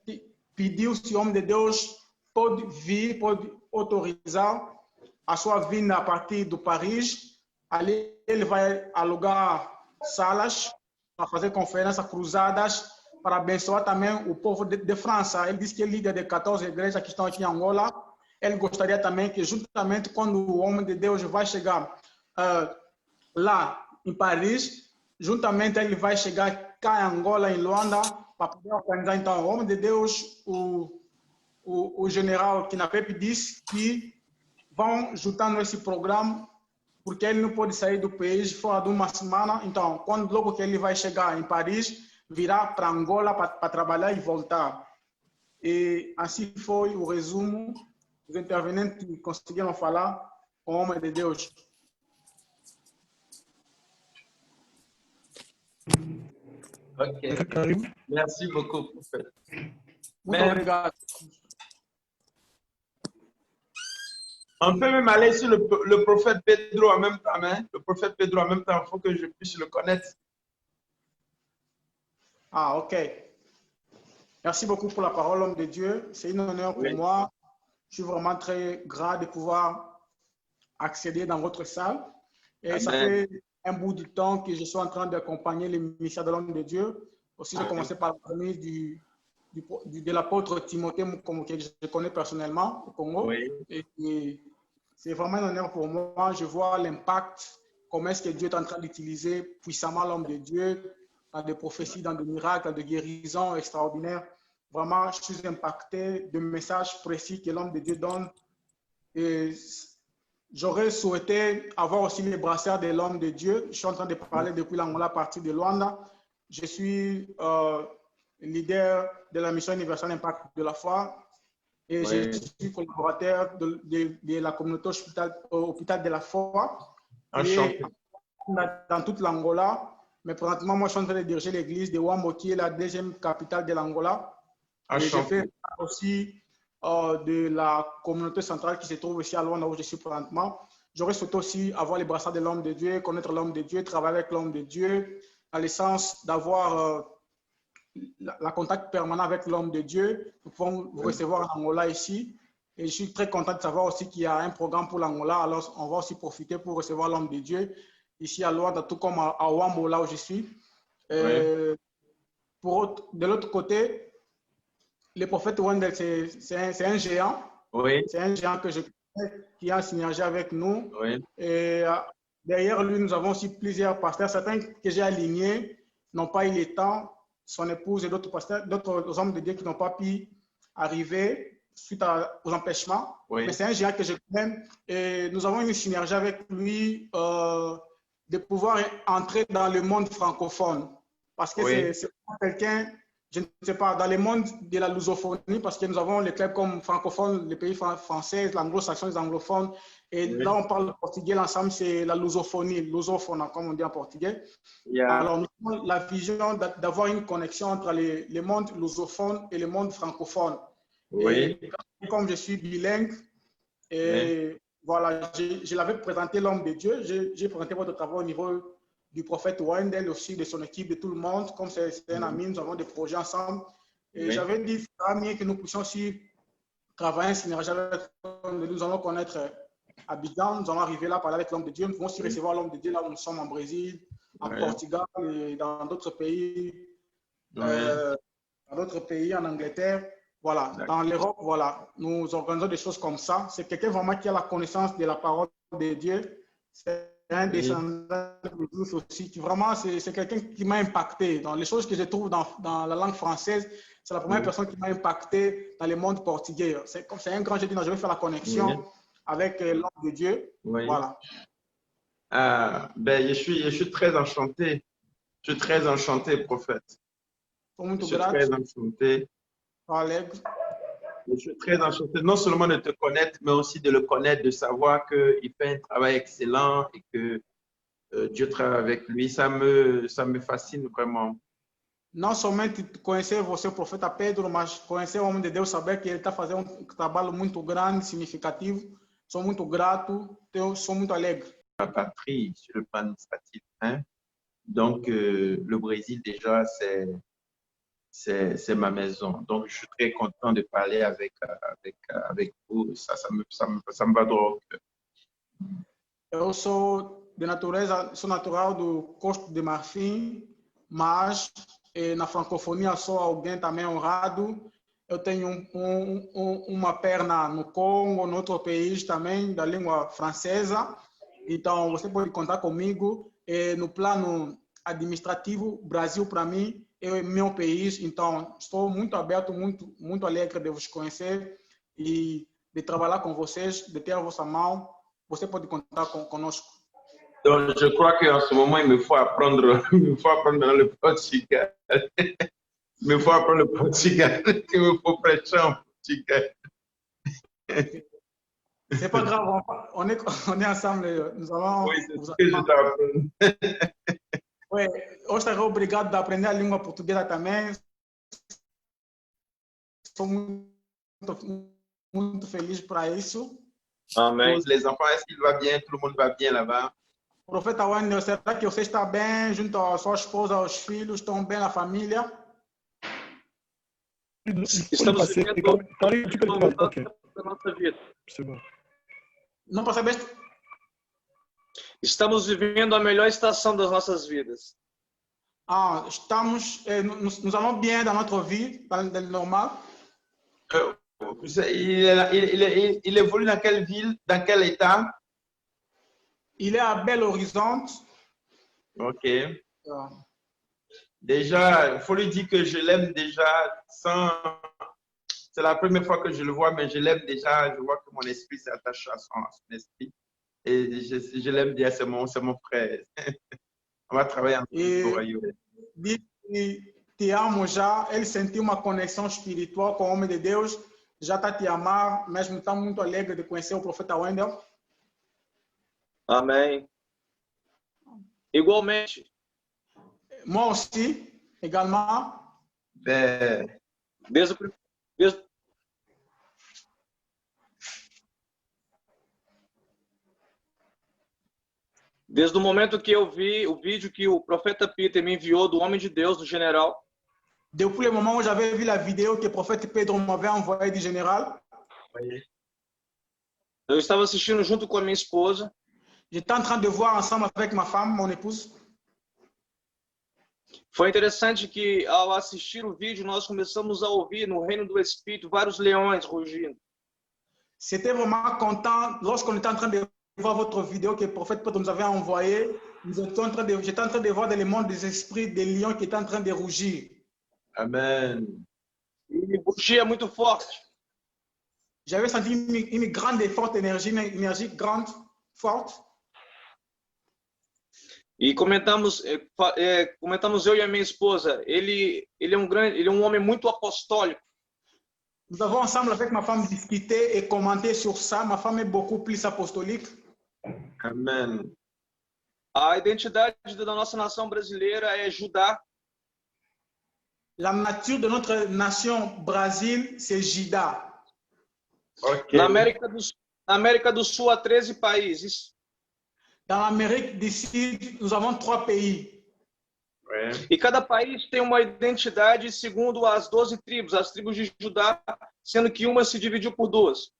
pediu se o homem de Deus pode vir, pode autorizar a sua vinda a partir do Paris. Ali ele vai alugar salas para fazer conferências cruzadas, para abençoar também o povo de França. Ele disse que é líder de 14 igrejas que estão aqui em Angola. Ele gostaria também que, juntamente quando o homem de Deus vai chegar lá em Paris, juntamente ele vai chegar cá em Angola, em Luanda, para poder organizar. Então, o homem de Deus, o general Kinapepe disse que vão juntando esse programa, porque ele não pode sair do país fora de uma semana. Então, quando logo que ele vai chegar em Paris, virá para Angola para trabalhar e voltar. E assim foi o resumo. Os intervenientes conseguiram falar com o homem de Deus. Ok. Karim. Merci beaucoup, prophète. Muito obrigado. On peut même aller sur le prophète Pedro en même temps. Hein? Le prophète Pedro en même temps, il faut que je puisse le connaître. Ah, ok. Merci beaucoup pour la parole, homme de Dieu. C'est un honneur pour moi. Je suis vraiment très grand de pouvoir accéder dans votre salle. Et ça fait un bout de temps que je suis en train d'accompagner les ministères de l'homme de Dieu. Aussi, j'ai commencé par la famille de l'apôtre Timothée, que je connais personnellement au Congo. Oui. Et c'est vraiment un honneur pour moi. Je vois l'impact, comment est-ce que Dieu est en train d'utiliser puissamment l'homme de Dieu dans des prophéties, dans des miracles, dans des guérisons extraordinaires. Vraiment, je suis impacté de messages précis que l'homme de Dieu donne. Et j'aurais souhaité avoir aussi les brassards de l'homme de Dieu. Je suis en train de parler depuis l'Angola à partir de Luanda. Je suis leader de la mission universelle Impact de la foi. Et je suis collaborateur de la communauté hôpital de la foi. Et dans toute l'Angola. Mais présentement, moi, je suis en train de diriger l'église de Wambo, qui est la deuxième capitale de l'Angola. Et je fais aussi de la communauté centrale qui se trouve ici à Luanda où je suis présentement. J'aurais souhaité aussi avoir les brassards de l'homme de Dieu, connaître l'homme de Dieu, travailler avec l'homme de Dieu, dans le sens d'avoir la contact permanent avec l'homme de Dieu. Nous pouvons vous recevoir en Angola ici. Et je suis très content de savoir aussi qu'il y a un programme pour l'Angola. Alors, on va aussi profiter pour recevoir l'homme de Dieu ici à Luanda, tout comme à Wambo, là où je suis. De l'autre côté, le prophète Wendel, c'est un géant. Oui. C'est un géant que je connais, qui est en synergie avec nous. Oui. Et derrière lui, nous avons aussi plusieurs pasteurs. Certains que j'ai alignés n'ont pas eu le temps. Son épouse et d'autres pasteurs, d'autres hommes de Dieu qui n'ont pas pu arriver suite aux empêchements. Oui. Mais c'est un géant que je connais. Et nous avons une synergie avec lui de pouvoir entrer dans le monde francophone. Parce que c'est quelqu'un, je ne sais pas, dans le monde de la lusophonie, parce que nous avons les clubs comme francophones, les pays français, l'anglo-saxon, les anglophones. Et là, on parle portugais, l'ensemble, c'est la lusophonie, lusophone, comme on dit en portugais. Alors, nous avons la vision d'avoir une connexion entre les mondes lusophones et le monde francophone. Oui. Et comme je suis bilingue, et voilà, je l'avais présenté l'homme de Dieu, j'ai présenté votre travail au niveau du prophète Wendel, aussi de son équipe, de tout le monde. Comme c'est un ami, nous avons des projets ensemble. Et j'avais dit, il sera mieux que nous puissions aussi travailler en synergie avec nous allons connaître Abidjan, nous allons arriver là, parler avec l'homme de Dieu. Nous pouvons aussi recevoir l'homme de Dieu là où nous sommes en Brésil, en Portugal et dans d'autres pays, en Angleterre. Voilà, dans l'Europe, voilà, nous organisons des choses comme ça. C'est quelqu'un vraiment qui a la connaissance de la parole de Dieu. C'est un descendant de Dieu aussi. Qui vraiment, c'est quelqu'un qui m'a impacté. Dans les choses que je trouve dans la langue française, c'est la première personne qui m'a impacté dans le monde portugais. C'est un grand, je dis, non, je vais faire la connexion avec l'homme de Dieu. Voilà. Ben, je suis très enchanté. Je suis très enchanté, prophète. Je suis très enchanté. Je suis très enchanté non seulement de te connaître, mais aussi de le connaître, de savoir qu'il fait un travail excellent et que Dieu travaille avec lui. Ça me fascine vraiment. Não somente conhecer você, o profeta Pedro, mas conhecer o homem de Deus, saber que ele está fazendo um trabalho muito grande, significativo. Sou muito grato, sou muito alegre. Ma patrie sur le plan administratif. Hein? Donc, le Brésil, déjà, c'est ma maison. Donc, je suis très content de parler avec vous. Ça me va droit au cœur. Eu sou de natureza, sou natural do Costa de Marfim, mas na francofonia sou alguém também honrado. Eu tenho uma perna no Congo, no outro país também, da língua francesa. Então, você pode contar comigo. No plano administrativo, Brasil, para mim, é meu país. Então, estou muito aberto, muito alegre de vos conhecer e de trabalhar com vocês, de ter a vossa mão. Você pode contar conosco. Donc, je crois qu'en ce moment, il me faut apprendre le portugais. Il me faut apprendre le portugais. Il me faut prêcher en portugais. C'est pas grave, on est ensemble. Nous allons. Oui, c'est ce que je t'apprends. Oui, eu estarei obrigado a aprender a língua portuguesa também. Estou muito feliz para isso. Amém. Les enfants, est-ce qu'il va bien? Tout le monde va bien là-bas? Profeta Wendel, será que você está bem junto à sua esposa, aos filhos? Estão bem na família? Estamos vivendo da nossa vida. Não percebeste? Estamos vivendo a melhor estação das nossas vidas. Nous allons bien dans notre vie, dans le normal. Il évolue dans quelle ville, dans quel état? Il est à Belo Horizonte. Ok. Déjà, il faut lui dire que je l'aime déjà sans... C'est la première fois que je le vois, mais je l'aime déjà. Je vois que mon esprit s'attache à son esprit. Et je l'aime bien, c'est mon frère. On va travailler ensemble. Te amo já, ele sentiu uma conexão espiritual com o homem de Deus, já está te amar, mesmo está muito alegre de conhecer o profeta Wendel. Amém. Igualmente. Moi aussi, également. Desde o momento que eu vi o vídeo que o profeta Peter me enviou do homem de Deus, do general, Depuis le moment où j'avais vu la vidéo que le prophète Pedro m'avait envoyée du général, eu estava assistindo junto com a minha esposa. j'étais en train de voir ensemble avec ma femme, mon épouse. Foi interessante que, ao assistir o vídeo, nós começamos a ouvir no reino do Espírito vários leões rugindo. C'était vraiment content lorsqu'on était en train de voir votre vidéo que le prophète Pedro nous avait envoyée. J'étais en train de voir dans le monde des esprits des lions qui étaient en train de rougir. Amen. E rugia muito forte. J'avais senti une grande et forte énergie, une énergie grande, forte. E comentamos eu e a minha esposa, ele é um homem muito apostólico. Nous avons ensemble avec ma femme discuté et commenté sur ça. Ma femme est beaucoup plus apostolique. Amen. A identidade da nossa nação brasileira é Judá. La nature de notre nation Brésil, c'est Juda. Okay. Na América do Sul, há 13 países. Dans l'Amérique du Sud, nous avons 3 pays. Ouais. E cada país tem uma identidade segundo as 12 tribos, as tribos de Judá, sendo que uma se dividiu por 2.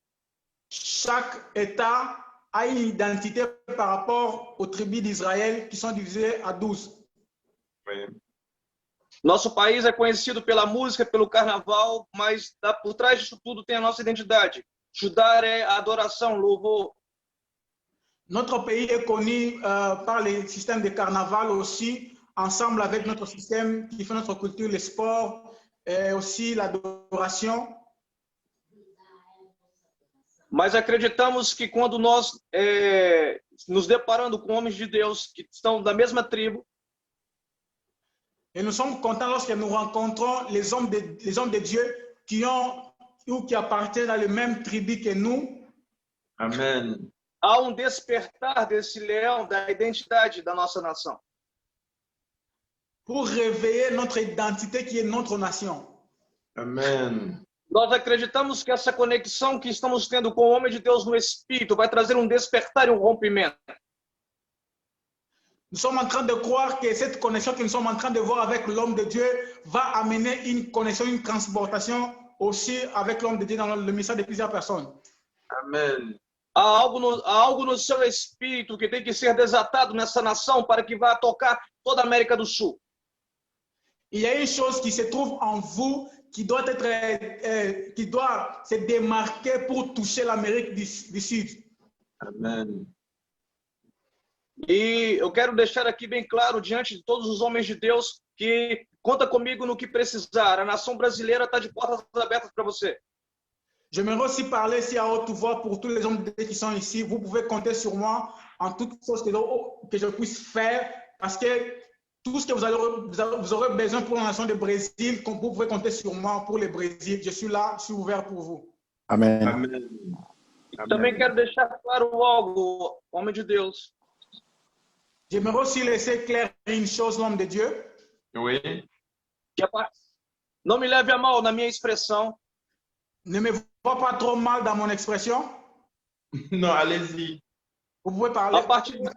Chaque État a une identité par rapport aux tribus d'Israël qui sont divisées à 12. Ouais. Nosso país é conhecido pela música, pelo carnaval, mas por trás disso tudo tem a nossa identidade. Judá é a adoração, louvor. Notre pays est connu par les systèmes de carnaval aussi, ensemble avec notre système qui fait notre culture, le sport, et aussi l'adoration. Mas acreditamos que quando nós nos deparando com homens de Deus que estão da mesma tribo, et nous sommes contents lorsque nous rencontrons les hommes de Dieu qui ont ou qui appartiennent à la même tribu que nous. Amen. Há despertar desse leão da identidade da nossa nação. Pour réveiller notre identité qui est notre nation. Amen. Nós acreditamos que essa conexão que estamos tendo com o homem de Deus no Espírito vai trazer despertar e rompimento. Nous sommes en train de croire que cette connexion que nous sommes en train de voir avec l'homme de Dieu va amener une connexion, une transportation aussi avec l'homme de Dieu dans le ministère de plusieurs personnes. Amen. Há algo no seu espírito que tem que ser desatado nessa nação para que vá tocar toda a América do Sul. Il y a une chose qui se trouve en vous qui doit se démarquer pour toucher l'Amérique du Sud. Amen. E eu quero deixar aqui bem claro diante de todos os homens de Deus que conta comigo no que precisar. A nação brasileira está de portas abertas para você. J'aimerais aussi parler ici à haute voix pour tous les hommes de Dieu qui sont ici. Vous pouvez compter sur moi en toutes choses que je puisse faire parce que tout ce que vous aurez besoin pour la nation du Brésil, vous pouvez compter sur moi pour le Brésil. Je suis là, je suis ouvert pour vous. Amen. Amen. Também quero deixar claro algo, homem de Deus. J'aimerais aussi laisser clair une chose, l'homme de Dieu. Oui. Não me leve a mal na minha expressão. Ne me vois pas trop mal dans mon expression. Non, allez-y. Vous pouvez parler. A partir de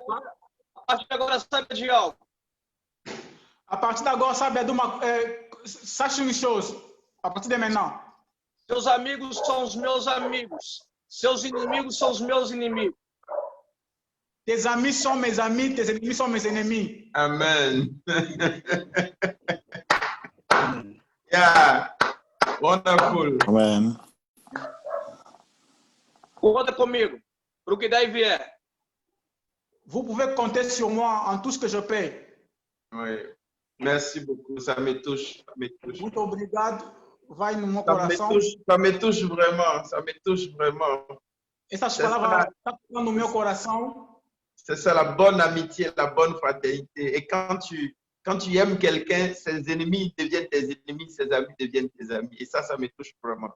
agora, sabe de algo. À partir d'agora, sache une chose. À partir de maintenant. Seus amigos são os meus amigos. Seus inimigos são os meus inimigos. Tes amis sont mes amis, tes ennemis sont mes ennemis. Amen. Yeah. Wonderful. Amen. Conta comigo, para o que daí vier. Vous pouvez compter sur moi en tout ce que je peux. Oui. Merci beaucoup. Ça me touche. Ça me touche. Muito obrigado. Vai no meu coração. Ça me touche vraiment. Ça me touche vraiment. Essas palavras estão no meu coração. C'est ça la bonne amitié, la bonne fraternité. Et quand tu aimes quelqu'un, ses ennemis deviennent tes ennemis, ses amis deviennent tes amis. Et ça me touche vraiment.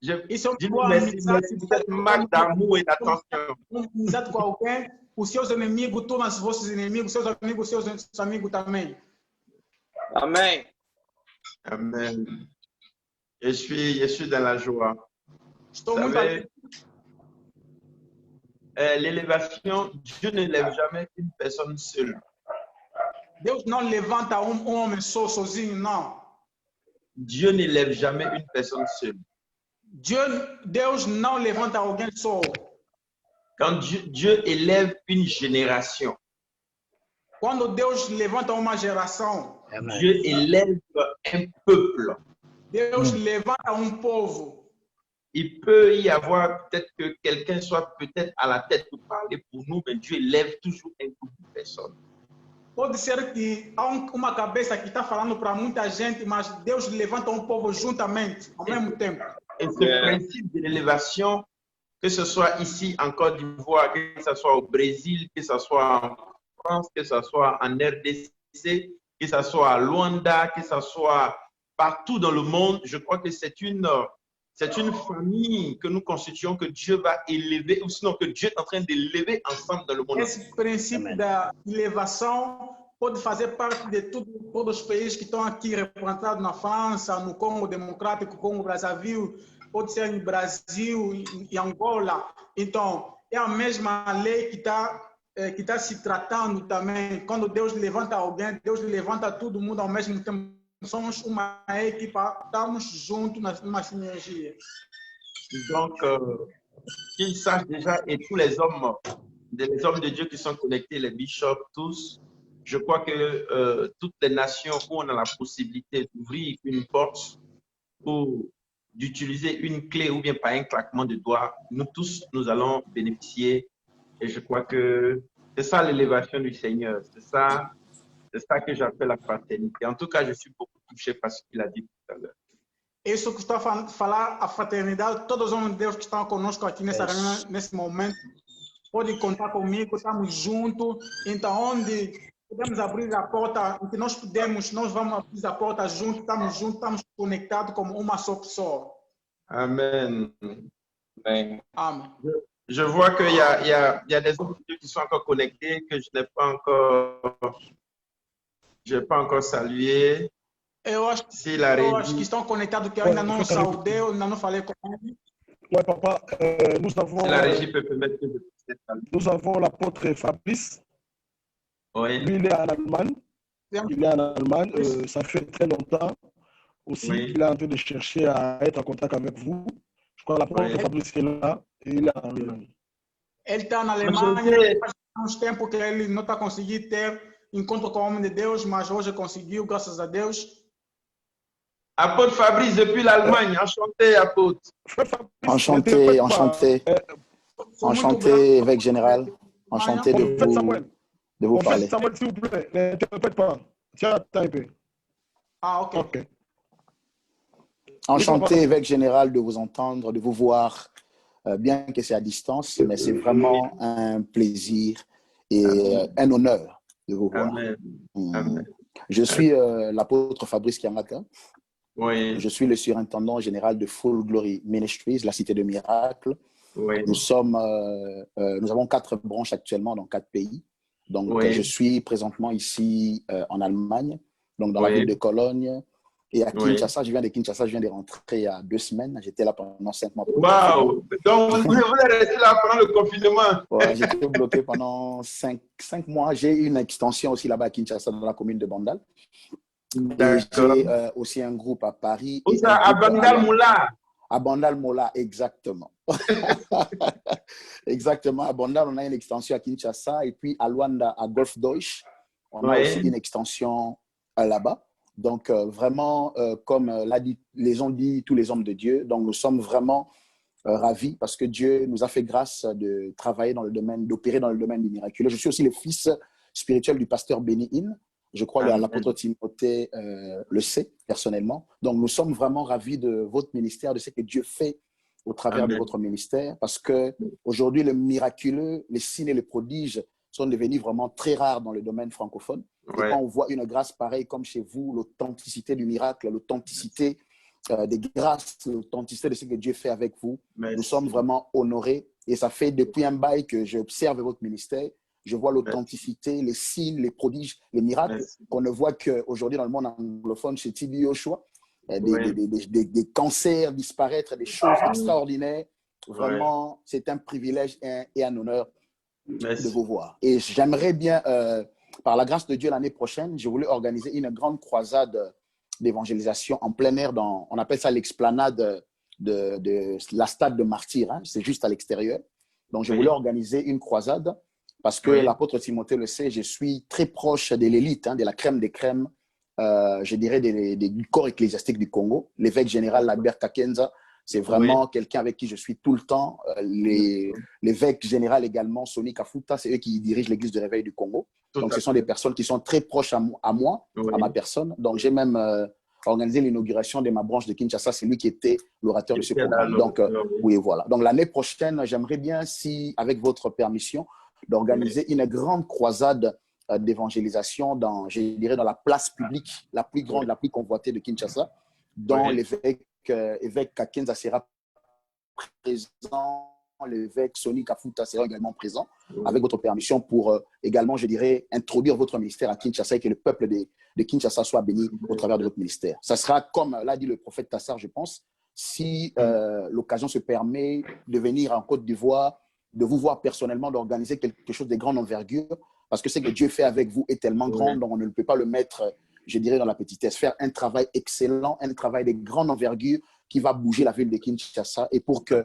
Je dis merci pour cette marque d'amour et d'attention. Amizade com alguém, os seus inimigos tornam os vossos inimigos, seus amigos também. Amém. Amen. Et je suis dans la joie. Estou muito alegre. l'élévation, Dieu ne lève jamais une personne seule. Deus não levanta homem só sozinho, não. Dieu ne lève jamais une personne seule. Deus não levanta alguém só. Quand Dieu élève une génération, quando Deus levanta uma geração, Dieu élève un peuple. Deus levanta povo. Il peut y avoir peut-être que quelqu'un soit peut-être à la tête pour parler pour nous, mais Dieu élève toujours un groupe de personnes. Pode ser que há uma cabeça que está falando para muita gente, mas Deus levanta povo juntamente, ao mesmo tempo. Et ce principe de l'élévation, que ce soit ici en Côte d'Ivoire, que ce soit au Brésil, que ce soit en France, que ce soit en RDC, que ce soit à Luanda, que ce soit partout dans le monde, je crois que c'est une famille que nous constituons, que Dieu va élever, ou sinon que Dieu est en train d'élever ensemble dans le monde. Esse princípio da elevação pode fazer parte de todos os países que estão aqui representados na França, no Congo Democrático, Congo Brazzaville, pode ser em Brasil, em Angola. Então, é a mesma lei que está se tratando também. Quando Deus levanta alguém, Deus levanta todo mundo ao mesmo tempo. Somos uma equipa, estamos juntos numa sinergia. Donc, qu'ils sachent déjà, et tous les hommes de Dieu qui sont connectés, les bishops, tous, je crois que toutes les nations où on a la possibilité d'ouvrir une porte ou d'utiliser une clé ou bien par un claquement de doigts, nous tous, nous allons bénéficier. Et je crois que c'est ça l'élévation du Seigneur. C'est ça que j'appelle la fraternité. En tout cas, je suis beaucoup touché par ce qu'il a dit tout à l'heure. Isso que estou a falar, a fraternidade, todos os homens de Deus que estão conosco aqui nessa reunião, nesse momento, podem contar comigo, estamos juntos. Então, onde podemos abrir a porta, que nós podemos, nós vamos abrir a porta juntos, estamos conectados como uma só pessoa. Amen. Amen. Je vois qu'il y a des hommes de Dieu qui sont encore connectés, que je n'ai pas encore salué. Eu acho que estão conectados, que eu ainda não saudei, ainda não falei com ele. Oui, papa, nous avons, la régie peut permettre que je nous avons l'apôtre Fabrice. Oui. Lui, il est en Allemagne. Il est en Allemagne. Ça fait très longtemps aussi qu'il est en train de chercher à être en contact avec vous. Je crois que l'apôtre Fabrice est là et il est en Allemagne. Ele está na Alemanha, faz uns tempos que ele não está conseguindo ter encontro com o homem de Deus, mas hoje conseguiu, graças a Deus. Apôtre Fabrice, depuis l'Allemagne, enchanté, apôtre. Enchanté, évêque général. Enchanté de vous parler. Samuel, s'il vous plaît, n'interprète pas. Tiens, un peu. Ah, ok. Enchanté, évêque général, de vous entendre, de vous voir, bien que c'est à distance, mais c'est vraiment un plaisir et un honneur de vous voir. Amen. Amen. Je suis l'apôtre Fabrice Kiangaka. Oui. Je suis le surintendant général de Full Glory Ministries, la Cité de Miracles. Oui. Nous avons 4 branches actuellement dans 4 pays. Donc, je suis présentement ici en Allemagne, donc dans la ville de Cologne. Et à Kinshasa, je viens de rentrer il y a 2 semaines. J'étais là pendant 5 mois. Waouh! Donc, vous êtes resté là pendant le confinement? Ouais, j'étais bloqué pendant 5 mois. J'ai eu une extension aussi là-bas à Kinshasa, dans la commune de Bandal. Et j'ai aussi un groupe à Paris. Où ça? À Bandal Moula? À Bandal Moula, exactement. Exactement. À Bandal, on a une extension à Kinshasa. Et puis à Luanda, à Golf Deutsch, on a aussi une extension là-bas. Donc, vraiment, comme les ont dit tous les hommes de Dieu, donc nous sommes vraiment ravis parce que Dieu nous a fait grâce de travailler dans le domaine, d'opérer dans le domaine du miraculeux. Je suis aussi le fils spirituel du pasteur Benny Hinn. Je crois que l'apôtre Timothée le sait personnellement. Donc, nous sommes vraiment ravis de votre ministère, de ce que Dieu fait au travers de votre ministère, parce qu'aujourd'hui, le miraculeux, les signes et les prodiges sont devenus vraiment très rares dans le domaine francophone. Et quand on voit une grâce pareille comme chez vous, l'authenticité du miracle, l'authenticité des grâces, l'authenticité de ce que Dieu fait avec vous, nous sommes vraiment honorés. Et ça fait depuis un bail que j'observe votre ministère. Je vois l'authenticité, les signes, les prodiges, les miracles qu'on ne voit qu'aujourd'hui dans le monde anglophone chez Tibi Joshua. Des cancers disparaître, des choses extraordinaires Vraiment, c'est un privilège et un honneur Merci. de vous voir. Et j'aimerais bien, par la grâce de Dieu, l'année prochaine, je voulais organiser une grande croisade d'évangélisation en plein air, on appelle ça l'explanade de la stade de Martyrs, hein, c'est juste à l'extérieur. Donc, je voulais organiser une croisade parce que l'apôtre Timothée le sait, je suis très proche de l'élite, hein, de la crème des crèmes, je dirais du corps ecclésiastique du Congo. L'évêque général Albert Kakenza, c'est vraiment quelqu'un avec qui je suis tout le temps. L'évêque général également, Sonny Kafuta, c'est eux qui dirigent l'église de réveil du Congo. Donc, ce sont des personnes qui sont très proches à moi, à ma personne. Donc, j'ai même organisé l'inauguration de ma branche de Kinshasa. C'est lui qui était l'orateur de ce programme. Donc, oui, voilà. Donc, l'année prochaine, j'aimerais bien, si, avec votre permission, d'organiser une grande croisade d'évangélisation dans, je dirais, dans la place publique la plus grande, la plus convoitée de Kinshasa, dont l'évêque Kakenza sera présent, l'évêque Sonny Kafuta sera également présent, avec votre permission pour également, je dirais, introduire votre ministère à Kinshasa et que le peuple de Kinshasa soit béni au travers de votre ministère. Ça sera, comme l'a dit le prophète Tassar, je pense, si l'occasion se permet de venir en Côte d'Ivoire, de vous voir personnellement, d'organiser quelque chose de grande envergure, parce que ce que Dieu fait avec vous est tellement grand, donc on ne peut pas le mettre, je dirais, dans la petitesse. Faire un travail excellent, un travail de grande envergure qui va bouger la ville de Kinshasa et pour qu'un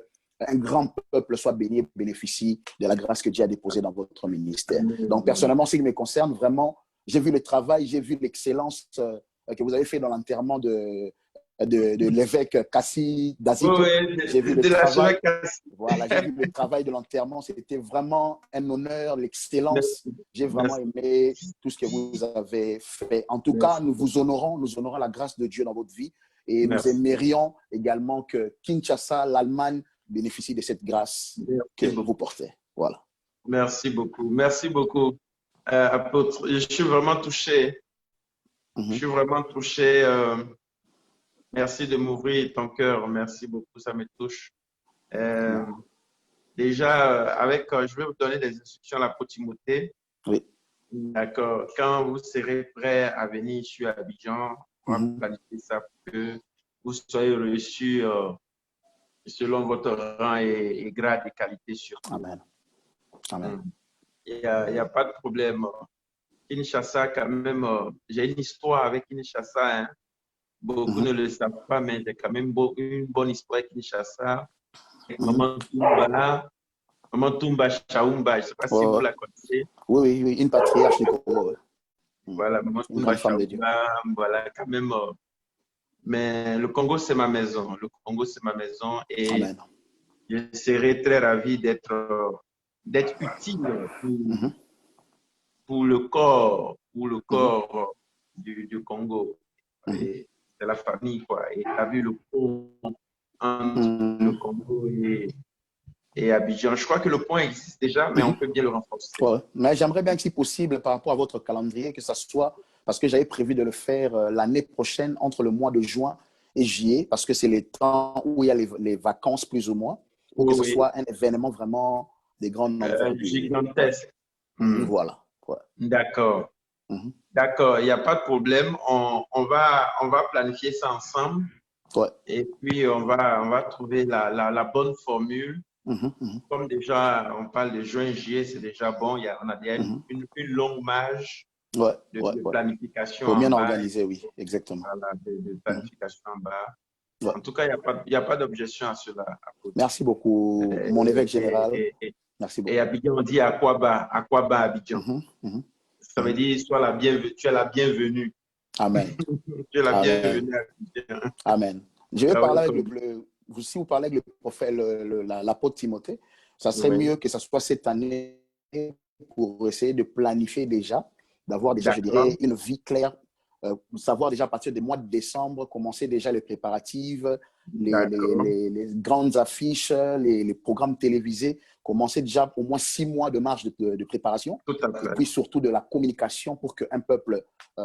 grand peuple soit béni et bénéficie de la grâce que Dieu a déposée dans votre ministère. Donc, personnellement, ce qui me concerne, vraiment, j'ai vu le travail, j'ai vu l'excellence que vous avez fait dans l'enterrement de l'évêque Kassi Dazito. J'ai vu le travail. Voilà, j'ai vu le travail de l'enterrement. C'était vraiment un honneur, l'excellence. J'ai vraiment aimé tout ce que vous avez fait. En tout cas, nous vous honorons la grâce de Dieu dans votre vie et nous aimerions également que Kinshasa, l'Allemagne, bénéficie de cette grâce que vous portez. Voilà. Merci beaucoup. Merci beaucoup, apôtre. Je suis vraiment touché. Je suis vraiment touché. Merci de m'ouvrir ton cœur. Merci beaucoup, ça me touche. Déjà, je vais vous donner des instructions à l'apôtre Timothée. Oui. D'accord. Quand vous serez prêt à venir ici à Abidjan, on va planifier ça pour que vous soyez reçus selon votre rang et grade et qualité surtout. Amen. Amen. Il n'y a pas de problème. Kinshasa, quand même, j'ai une histoire avec Kinshasa. Hein. Beaucoup ne le savent pas, mais j'ai quand même une bonne histoire avec Kinshasa. Avec Maman Toumba Chaoumba, je ne sais pas si vous la connaissez. Oui, une patriarche du Congo. Voilà, Maman Toumba Chaoumba, voilà, quand même. Mais le Congo, c'est ma maison. Le Congo, c'est ma maison. Et je serais très ravi d'être utile pour le corps, du Congo. C'est la famille, quoi. Et tu as vu le pont entre le Congo et Abidjan. Je crois que le pont existe déjà, mais on peut bien le renforcer. Ouais. Mais j'aimerais bien que, si possible, par rapport à votre calendrier, que ça soit, parce que j'avais prévu de le faire l'année prochaine, entre le mois de juin et juillet, parce que c'est les temps où il y a les vacances, plus ou moins, pour que ce soit un événement vraiment des grandes envergures. Gigantesque. Voilà. Ouais. D'accord. D'accord, il n'y a pas de problème. On va planifier ça ensemble. Ouais. Et puis, on va trouver la bonne formule. Comme déjà, on parle de juin, juillet, c'est déjà bon. On a déjà une longue marge de planification. Pour bien organiser, oui, exactement. Voilà, de planification en bas. Ouais. En tout cas, il n'y a pas d'objection à cela. Merci beaucoup, mon évêque général. Merci beaucoup. Et Abidjan, on dit Akwaba Abidjan. Ça veut dire, tu es la bienvenue. Amen. Tu es la bienvenue à Abidjan. Amen. Je vais parler avec si vous parlez avec le prophète, l'apôtre Timothée, ça serait mieux que ça soit cette année pour essayer de planifier déjà, d'avoir déjà, je dirais, une vie claire, savoir déjà à partir du mois de décembre, commencer déjà les préparatifs, les grandes affiches, les programmes télévisés, commencer déjà au moins 6 mois de marge de préparation, et puis surtout de la communication pour qu'un peuple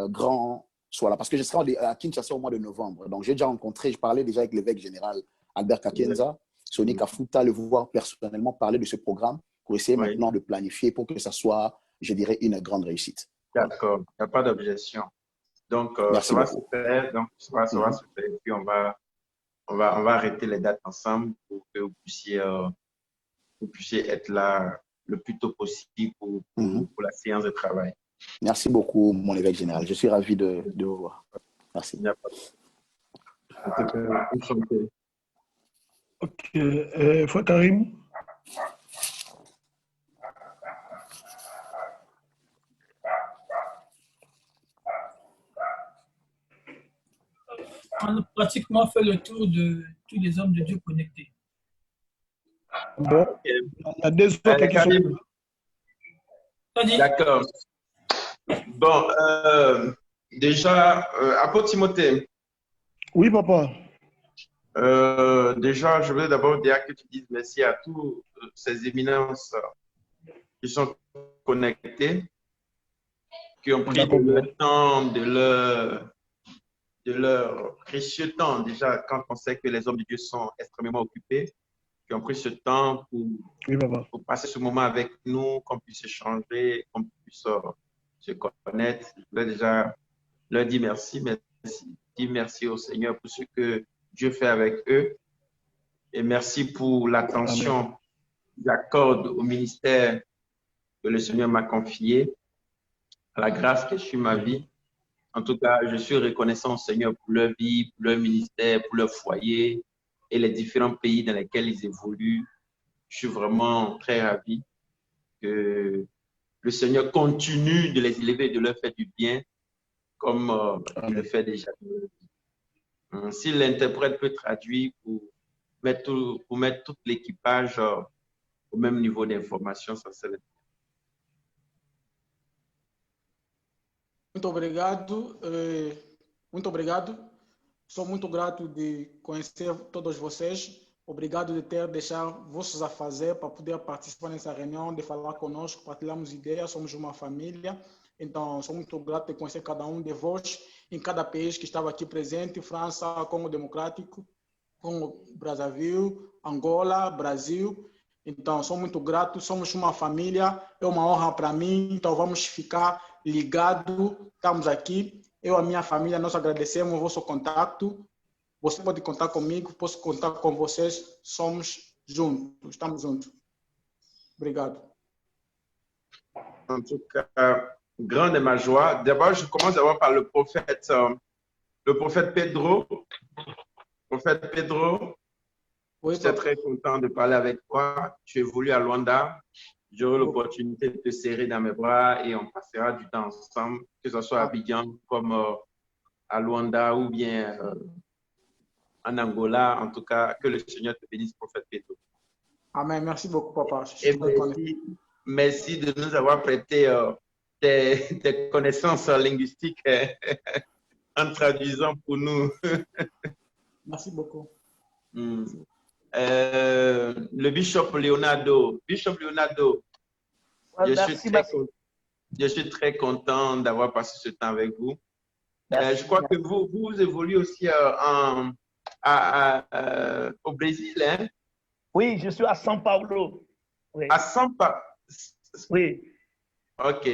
grand soit là. Parce que je serai à Kinshasa au mois de novembre. Donc, j'ai déjà rencontré, je parlais déjà avec l'évêque général Albert Kakenza, Sonny Kafuta, le voir personnellement parler de ce programme pour essayer maintenant de planifier pour que ça soit, je dirais, une grande réussite. D'accord, il n'y a pas d'objection. Donc, ça va se faire. Donc, ça va se faire. Et puis, on va on va arrêter les dates ensemble pour que vous puissiez être là le plus tôt possible pour la séance de travail. Merci beaucoup, mon évêque général. Je suis ravi de vous voir. Merci. Ok. Frère Karim. On a pratiquement fait le tour de tous les hommes de Dieu connectés. Bon, il y a des autres qui sont... D'accord. Bon, déjà, apôtre Timothée. Oui, papa. Déjà, je voulais d'abord dire que tu dises merci à tous ces éminences qui sont connectées, qui ont pris le temps de leur précieux temps, déjà, quand on sait que les hommes de Dieu sont extrêmement occupés, qui ont pris ce temps pour passer ce moment avec nous, qu'on puisse échanger, qu'on puisse se connaître. Je voulais déjà leur dire merci au Seigneur pour ce que Dieu fait avec eux. Et merci pour l'attention qu'ils accordent au ministère que le Seigneur m'a confié, à la grâce qui est sur ma vie. En tout cas, je suis reconnaissant au Seigneur pour leur vie, pour leur ministère, pour leur foyer et les différents pays dans lesquels ils évoluent. Je suis vraiment très ravi que le Seigneur continue de les élever, de leur faire du bien, comme il le fait déjà. Si l'interprète peut traduire pour mettre tout l'équipage au même niveau d'information, ça serait. Muito obrigado. Muito obrigado. Sou muito grato de conhecer todos vocês. Obrigado de ter deixado vossos a fazer para poder participar nessa reunião, de falar conosco, partilhamos ideias, somos uma família. Então, sou muito grato de conhecer cada um de vós em cada país que estava aqui presente, França, Congo Democrático, Congo Brazzaville, Angola, Brasil. Então, sou muito grato, somos uma família, é uma honra para mim, então vamos ficar ligados, estamos aqui. Eu e a minha família, nós agradecemos o vosso contato. Você pode contar comigo, posso contar com vocês, somos juntos, estamos juntos. Obrigado. En tout cas, grande est ma joie. D'abord, je commence d'abord par le prophète Pedro. Prophète Pedro, oui, j'étais très content de parler avec toi. Tu évolues à Luanda. J'aurai l'opportunité de te serrer dans mes bras et on passera du temps ensemble, que ce soit à Abidjan comme à Luanda ou bien en Angola. En tout cas, que le Seigneur te bénisse, prophète Pedro. Amen. Merci beaucoup, papa. Et merci de nous avoir prêté tes connaissances linguistiques en traduisant pour nous. Merci beaucoup. Le bishop Leonardo. Bishop Leonardo, je suis très content d'avoir passé ce temps avec vous. Je crois que vous évoluez aussi au Brésil, hein? Oui, je suis à São Paulo. Oui. À São Paulo? Oui. OK.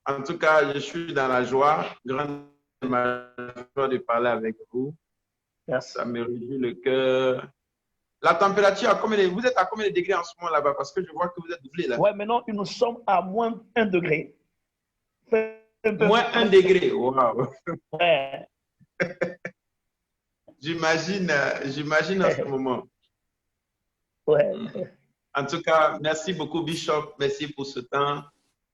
En tout cas, je suis dans la joie, grande joie de parler avec vous. Merci. Ça me réjouit le cœur. La température, vous êtes à combien de degrés en ce moment là-bas? Parce que je vois que vous êtes doublé là. Oui, maintenant, nous sommes à moins 1 degré. Moins 1 degré, wow. Ouais. J'imagine en ce moment. Ouais. En tout cas, merci beaucoup, Bishop. Merci pour ce temps.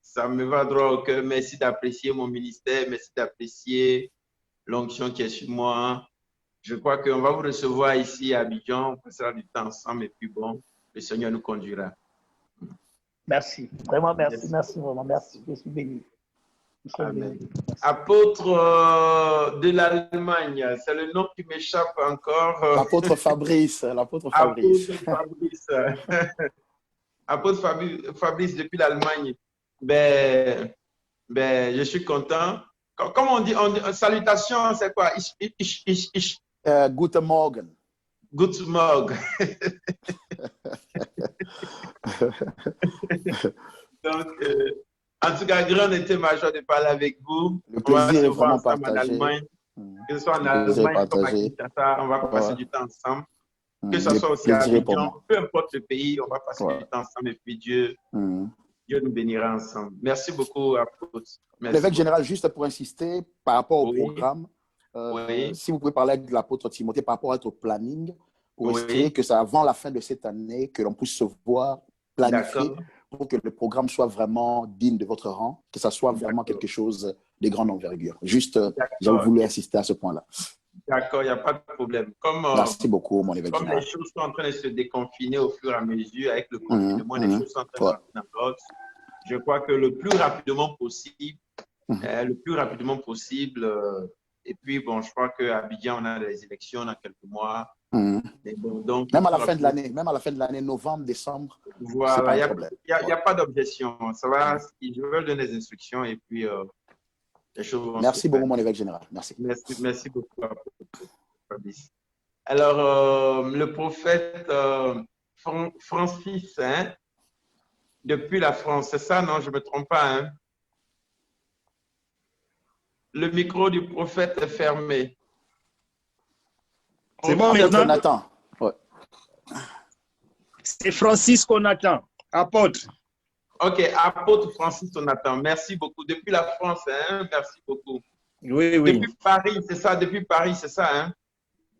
Ça me va droit au cœur. Merci d'apprécier mon ministère. Merci d'apprécier l'onction qui est sur moi. Je crois qu'on va vous recevoir ici à Abidjan. On passera du temps ensemble et puis bon, le Seigneur nous conduira. Merci. Vraiment, merci. Merci, vraiment. Merci. Je suis béni. Amen. Apôtre de l'Allemagne, c'est le nom qui m'échappe encore. L'apôtre Fabrice. L'apôtre Fabrice. Apôtre Fabrice depuis l'Allemagne. Ben, je suis content. Comment on dit salutation, c'est quoi? Guten Morgen. Guten Morgen. Donc, en tout cas, grande était ma joie de parler avec vous. Le plaisir est vraiment partagé. Que ce soit en Plaisir Allemagne comme à partagé. Kinshasa, on va passer Ouais. du temps ensemble. Que ce soit aussi à Plaisir pour Abidjan, moi. peu importe le pays, on va passer Ouais. du temps ensemble et puis Dieu Mhm. nous bénira ensemble. Merci beaucoup, apôtre. Merci L'évêque beaucoup. général, juste pour insister par rapport au Oui. programme, Oui. si vous pouvez parler avec l'apôtre Timothée par rapport à votre planning, pour Oui. essayer que c'est avant la fin de cette année que l'on puisse se voir, planifier, D'accord. pour que le programme soit vraiment digne de votre rang, que ça soit vraiment D'accord. quelque chose de grande envergure. Juste, j'ai D'accord. voulu insister à ce point-là. D'accord, il n'y a pas de problème. Merci beaucoup, mon évêque Comme les général. choses sont en train de se déconfiner au fur et à mesure avec le Mhm, confinement, les mhm. choses sont en train Ouais. d'entrer dans l'ordre. Je crois que le plus rapidement possible, et puis bon, je crois qu'à Abidjan, on a les élections dans quelques mois. Mhm. Mais bon, donc, Même à le la plus fin de rapidement- l'année, même à la fin de l'année, novembre, décembre, c'est Voilà, pas il un n'y problème. a pas d'objection. Ça va, je vais donner des instructions et puis les choses vont Merci se beaucoup, faire. mon évêque général. Merci. Merci beaucoup, Fabrice. Alors, le prophète Francis, hein, depuis la France, c'est ça, non? Je ne me trompe pas, hein? Le micro du prophète est fermé. C'est bon Apôtre maintenant? Nathan. Ouais. C'est Francis qu'on attend. Apôtre. Ok, apôtre Francis Jonathan, merci beaucoup. Depuis la France, hein? Merci beaucoup. Oui, oui. Depuis Paris, c'est ça? Depuis Paris, c'est ça, hein?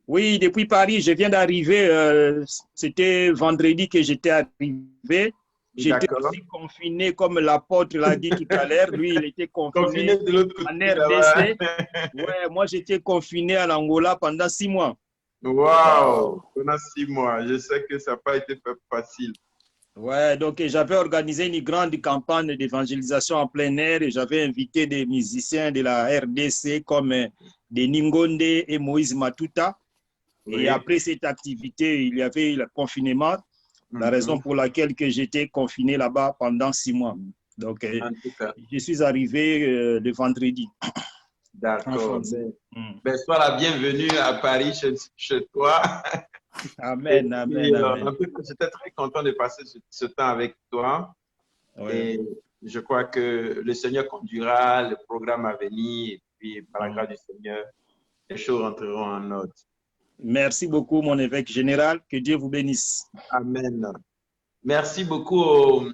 Oui, depuis Paris, je viens d'arriver. C'était vendredi que j'étais arrivé. J'étais D'accord. aussi confiné, comme l'apôtre l'a dit tout à l'heure. Lui, il était Confiné confiné de l'autre côté, en là-bas. RDC. Ouais, moi, j'étais confiné à l'Angola pendant 6 mois. Waouh! Pendant 6 mois. Je sais que ça n'a pas été facile. Ouais, donc j'avais organisé une grande campagne d'évangélisation en plein air et j'avais invité des musiciens de la RDC comme des Ningonde et Moïse Matuta. Oui. Et après cette activité, il y avait le confinement, la raison pour laquelle que j'étais confiné là-bas pendant 6 mois. Donc, En tout cas, je suis arrivé le vendredi. d'accord. Ben, sois la bienvenue à Paris chez toi. Amen, Et amen, puis, amen. en tout cas, j'étais très content de passer ce temps avec toi. Ouais. Et je crois que le Seigneur conduira le programme à venir. Et puis, par la grâce du Seigneur, les choses rentreront en ordre. Merci beaucoup, mon évêque général. Que Dieu vous bénisse. Amen. Merci beaucoup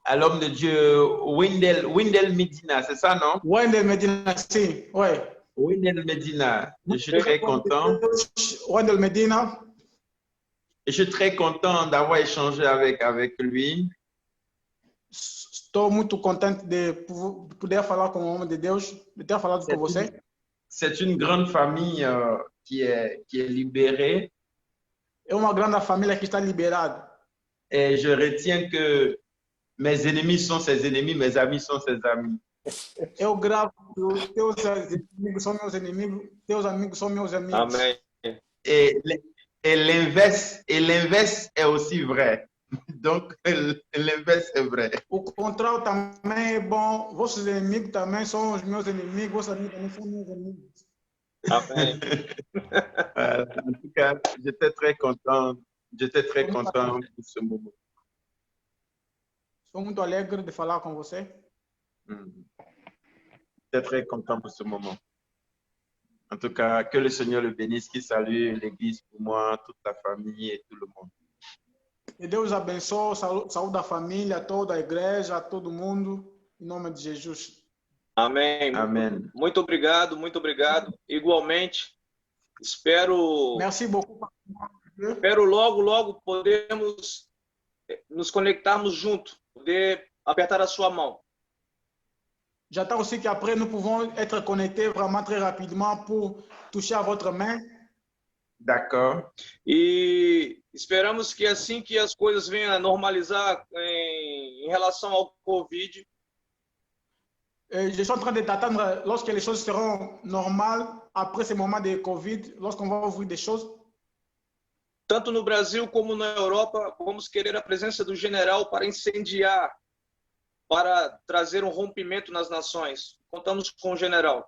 à l'homme de Dieu, Wendell Medina, c'est ça, non? Wendell Medina, si, ouais. Wendell Medina, je suis très content. Wendell Medina. Je suis très content d'avoir échangé avec lui. Estou muito contente de poder falar com o homem de Deus, de ter falado com você. C'est une grande famille qui est libérée. É uma grande família que está liberada. Et je retiens que mes ennemis sont ses ennemis, mes amis sont ses amis. Eu gravo que teus inimigos são meus inimigos, teus amigos são meus amigos. Amém. Et l'inverse est aussi vrai. Donc, l'inverse est vrai. O contrário também é bom. Vossos inimigos também são os meus inimigos, vossos amigos também são meus amigos. Amém. En tout cas, j'étais très content pour ce moment. Estou muito alegre de falar com você. J'étais très content pour ce moment. En tout cas, que le Seigneur le bénisse, qu'il salue l'Église pour moi, toute la famille et tout le monde. Que Deus abençoe, saúde a família, toda a igreja, todo mundo, em nome de Jesus. Amém. Amém. Muito obrigado, muito obrigado. Igualmente, espero Merci beaucoup. logo podermos nos conectarmos juntos, poder apertar a sua mão. J'attends aussi qu'après, nous pouvons être connectés vraiment très rapidement pour toucher à votre main. D'accord. E esperamos que assim que as coisas venham a normalizar em relação ao Covid, Je suis en train d'attendre lorsque les choses seront normales après ce moment de Covid, lorsqu'on va ouvrir des choses. tanto no Brasil como na Europa, vamos querer a presença do general para incendiar, para trazer um rompimento nas nações. Contamos com o general.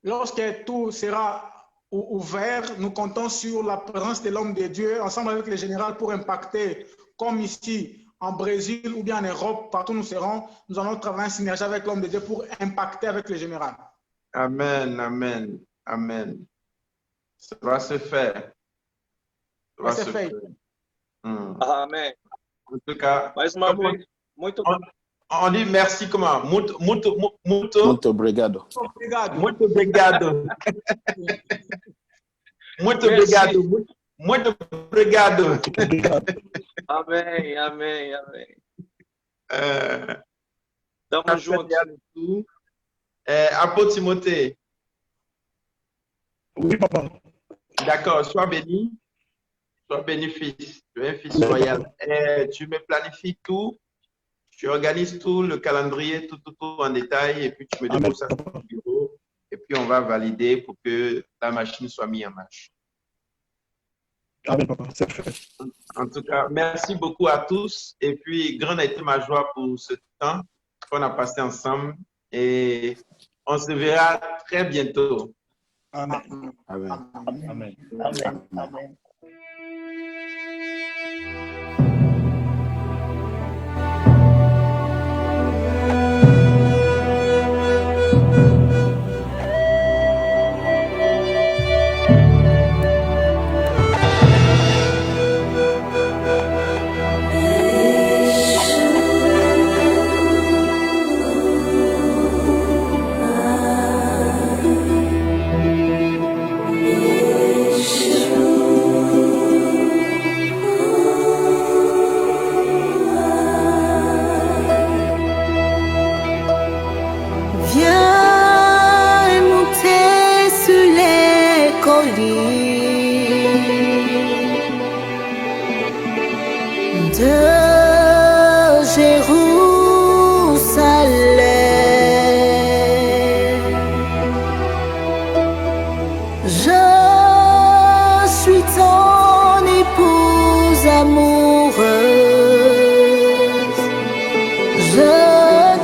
Lorsque tout sera ouvert, nous comptons sur la présence de l'homme de Dieu, ensemble avec le général, pour impacter, comme ici en Brésil ou bien en Europe, partout où nous serons, nous allons travailler en synergie avec l'homme de Dieu pour impacter avec le général. Amen, amen, Amen. Ça va se faire. Ça va se faire. Amém. En tout cas, mais uma vez, muito on dit merci comment? Muito obrigado. Muito obrigado. Muito obrigado. Muito obrigado. Amém, amém, amém. Tamo junto. Apôtre Timothée. Oui, papa. D'accord, sois béni. Sois béni, fils. Tu es un fils loyal. Tu me planifies tout. Tu organises tout, le calendrier, tout en détail. Et puis, tu me déposes ça sur le bureau. Et puis, on va valider pour que la machine soit mise en marche. Amen, papa. C'est fait. En tout cas, merci beaucoup à tous. Et puis, grande a été ma joie pour ce temps qu'on a passé ensemble. Et on se verra très bientôt. Amen. Amen. Amen. Amen. Amen. Viens monter sur les collines de Jérusalem. Je suis ton épouse amoureuse. Je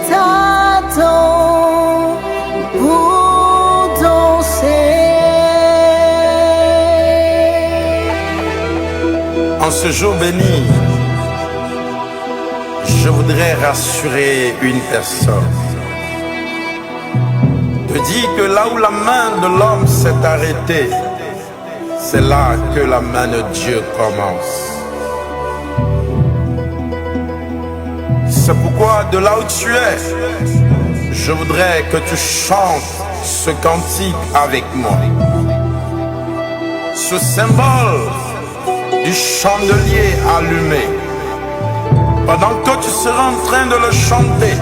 t'attends pour danser. En ce jour béni, je voudrais rassurer une personne. Te dire que là où la main de l'homme s'est arrêtée, c'est là que la main de Dieu commence. C'est pourquoi de là où tu es, je voudrais que tu chantes ce cantique avec moi. Ce symbole du chandelier allumé. Pendant que tu seras en train de le chanter,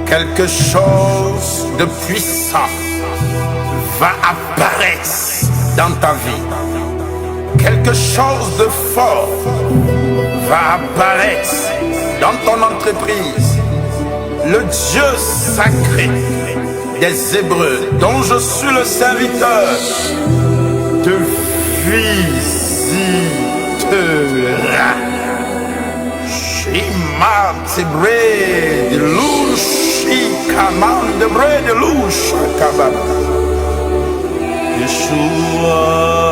quelque chose de puissant va apparaître dans ta vie. Quelque chose de fort va apparaître dans ton entreprise. Le Dieu sacré des Hébreux, dont je suis le serviteur, te visitera. Shima tebre de louche, commande de bre de louche, Yeshua.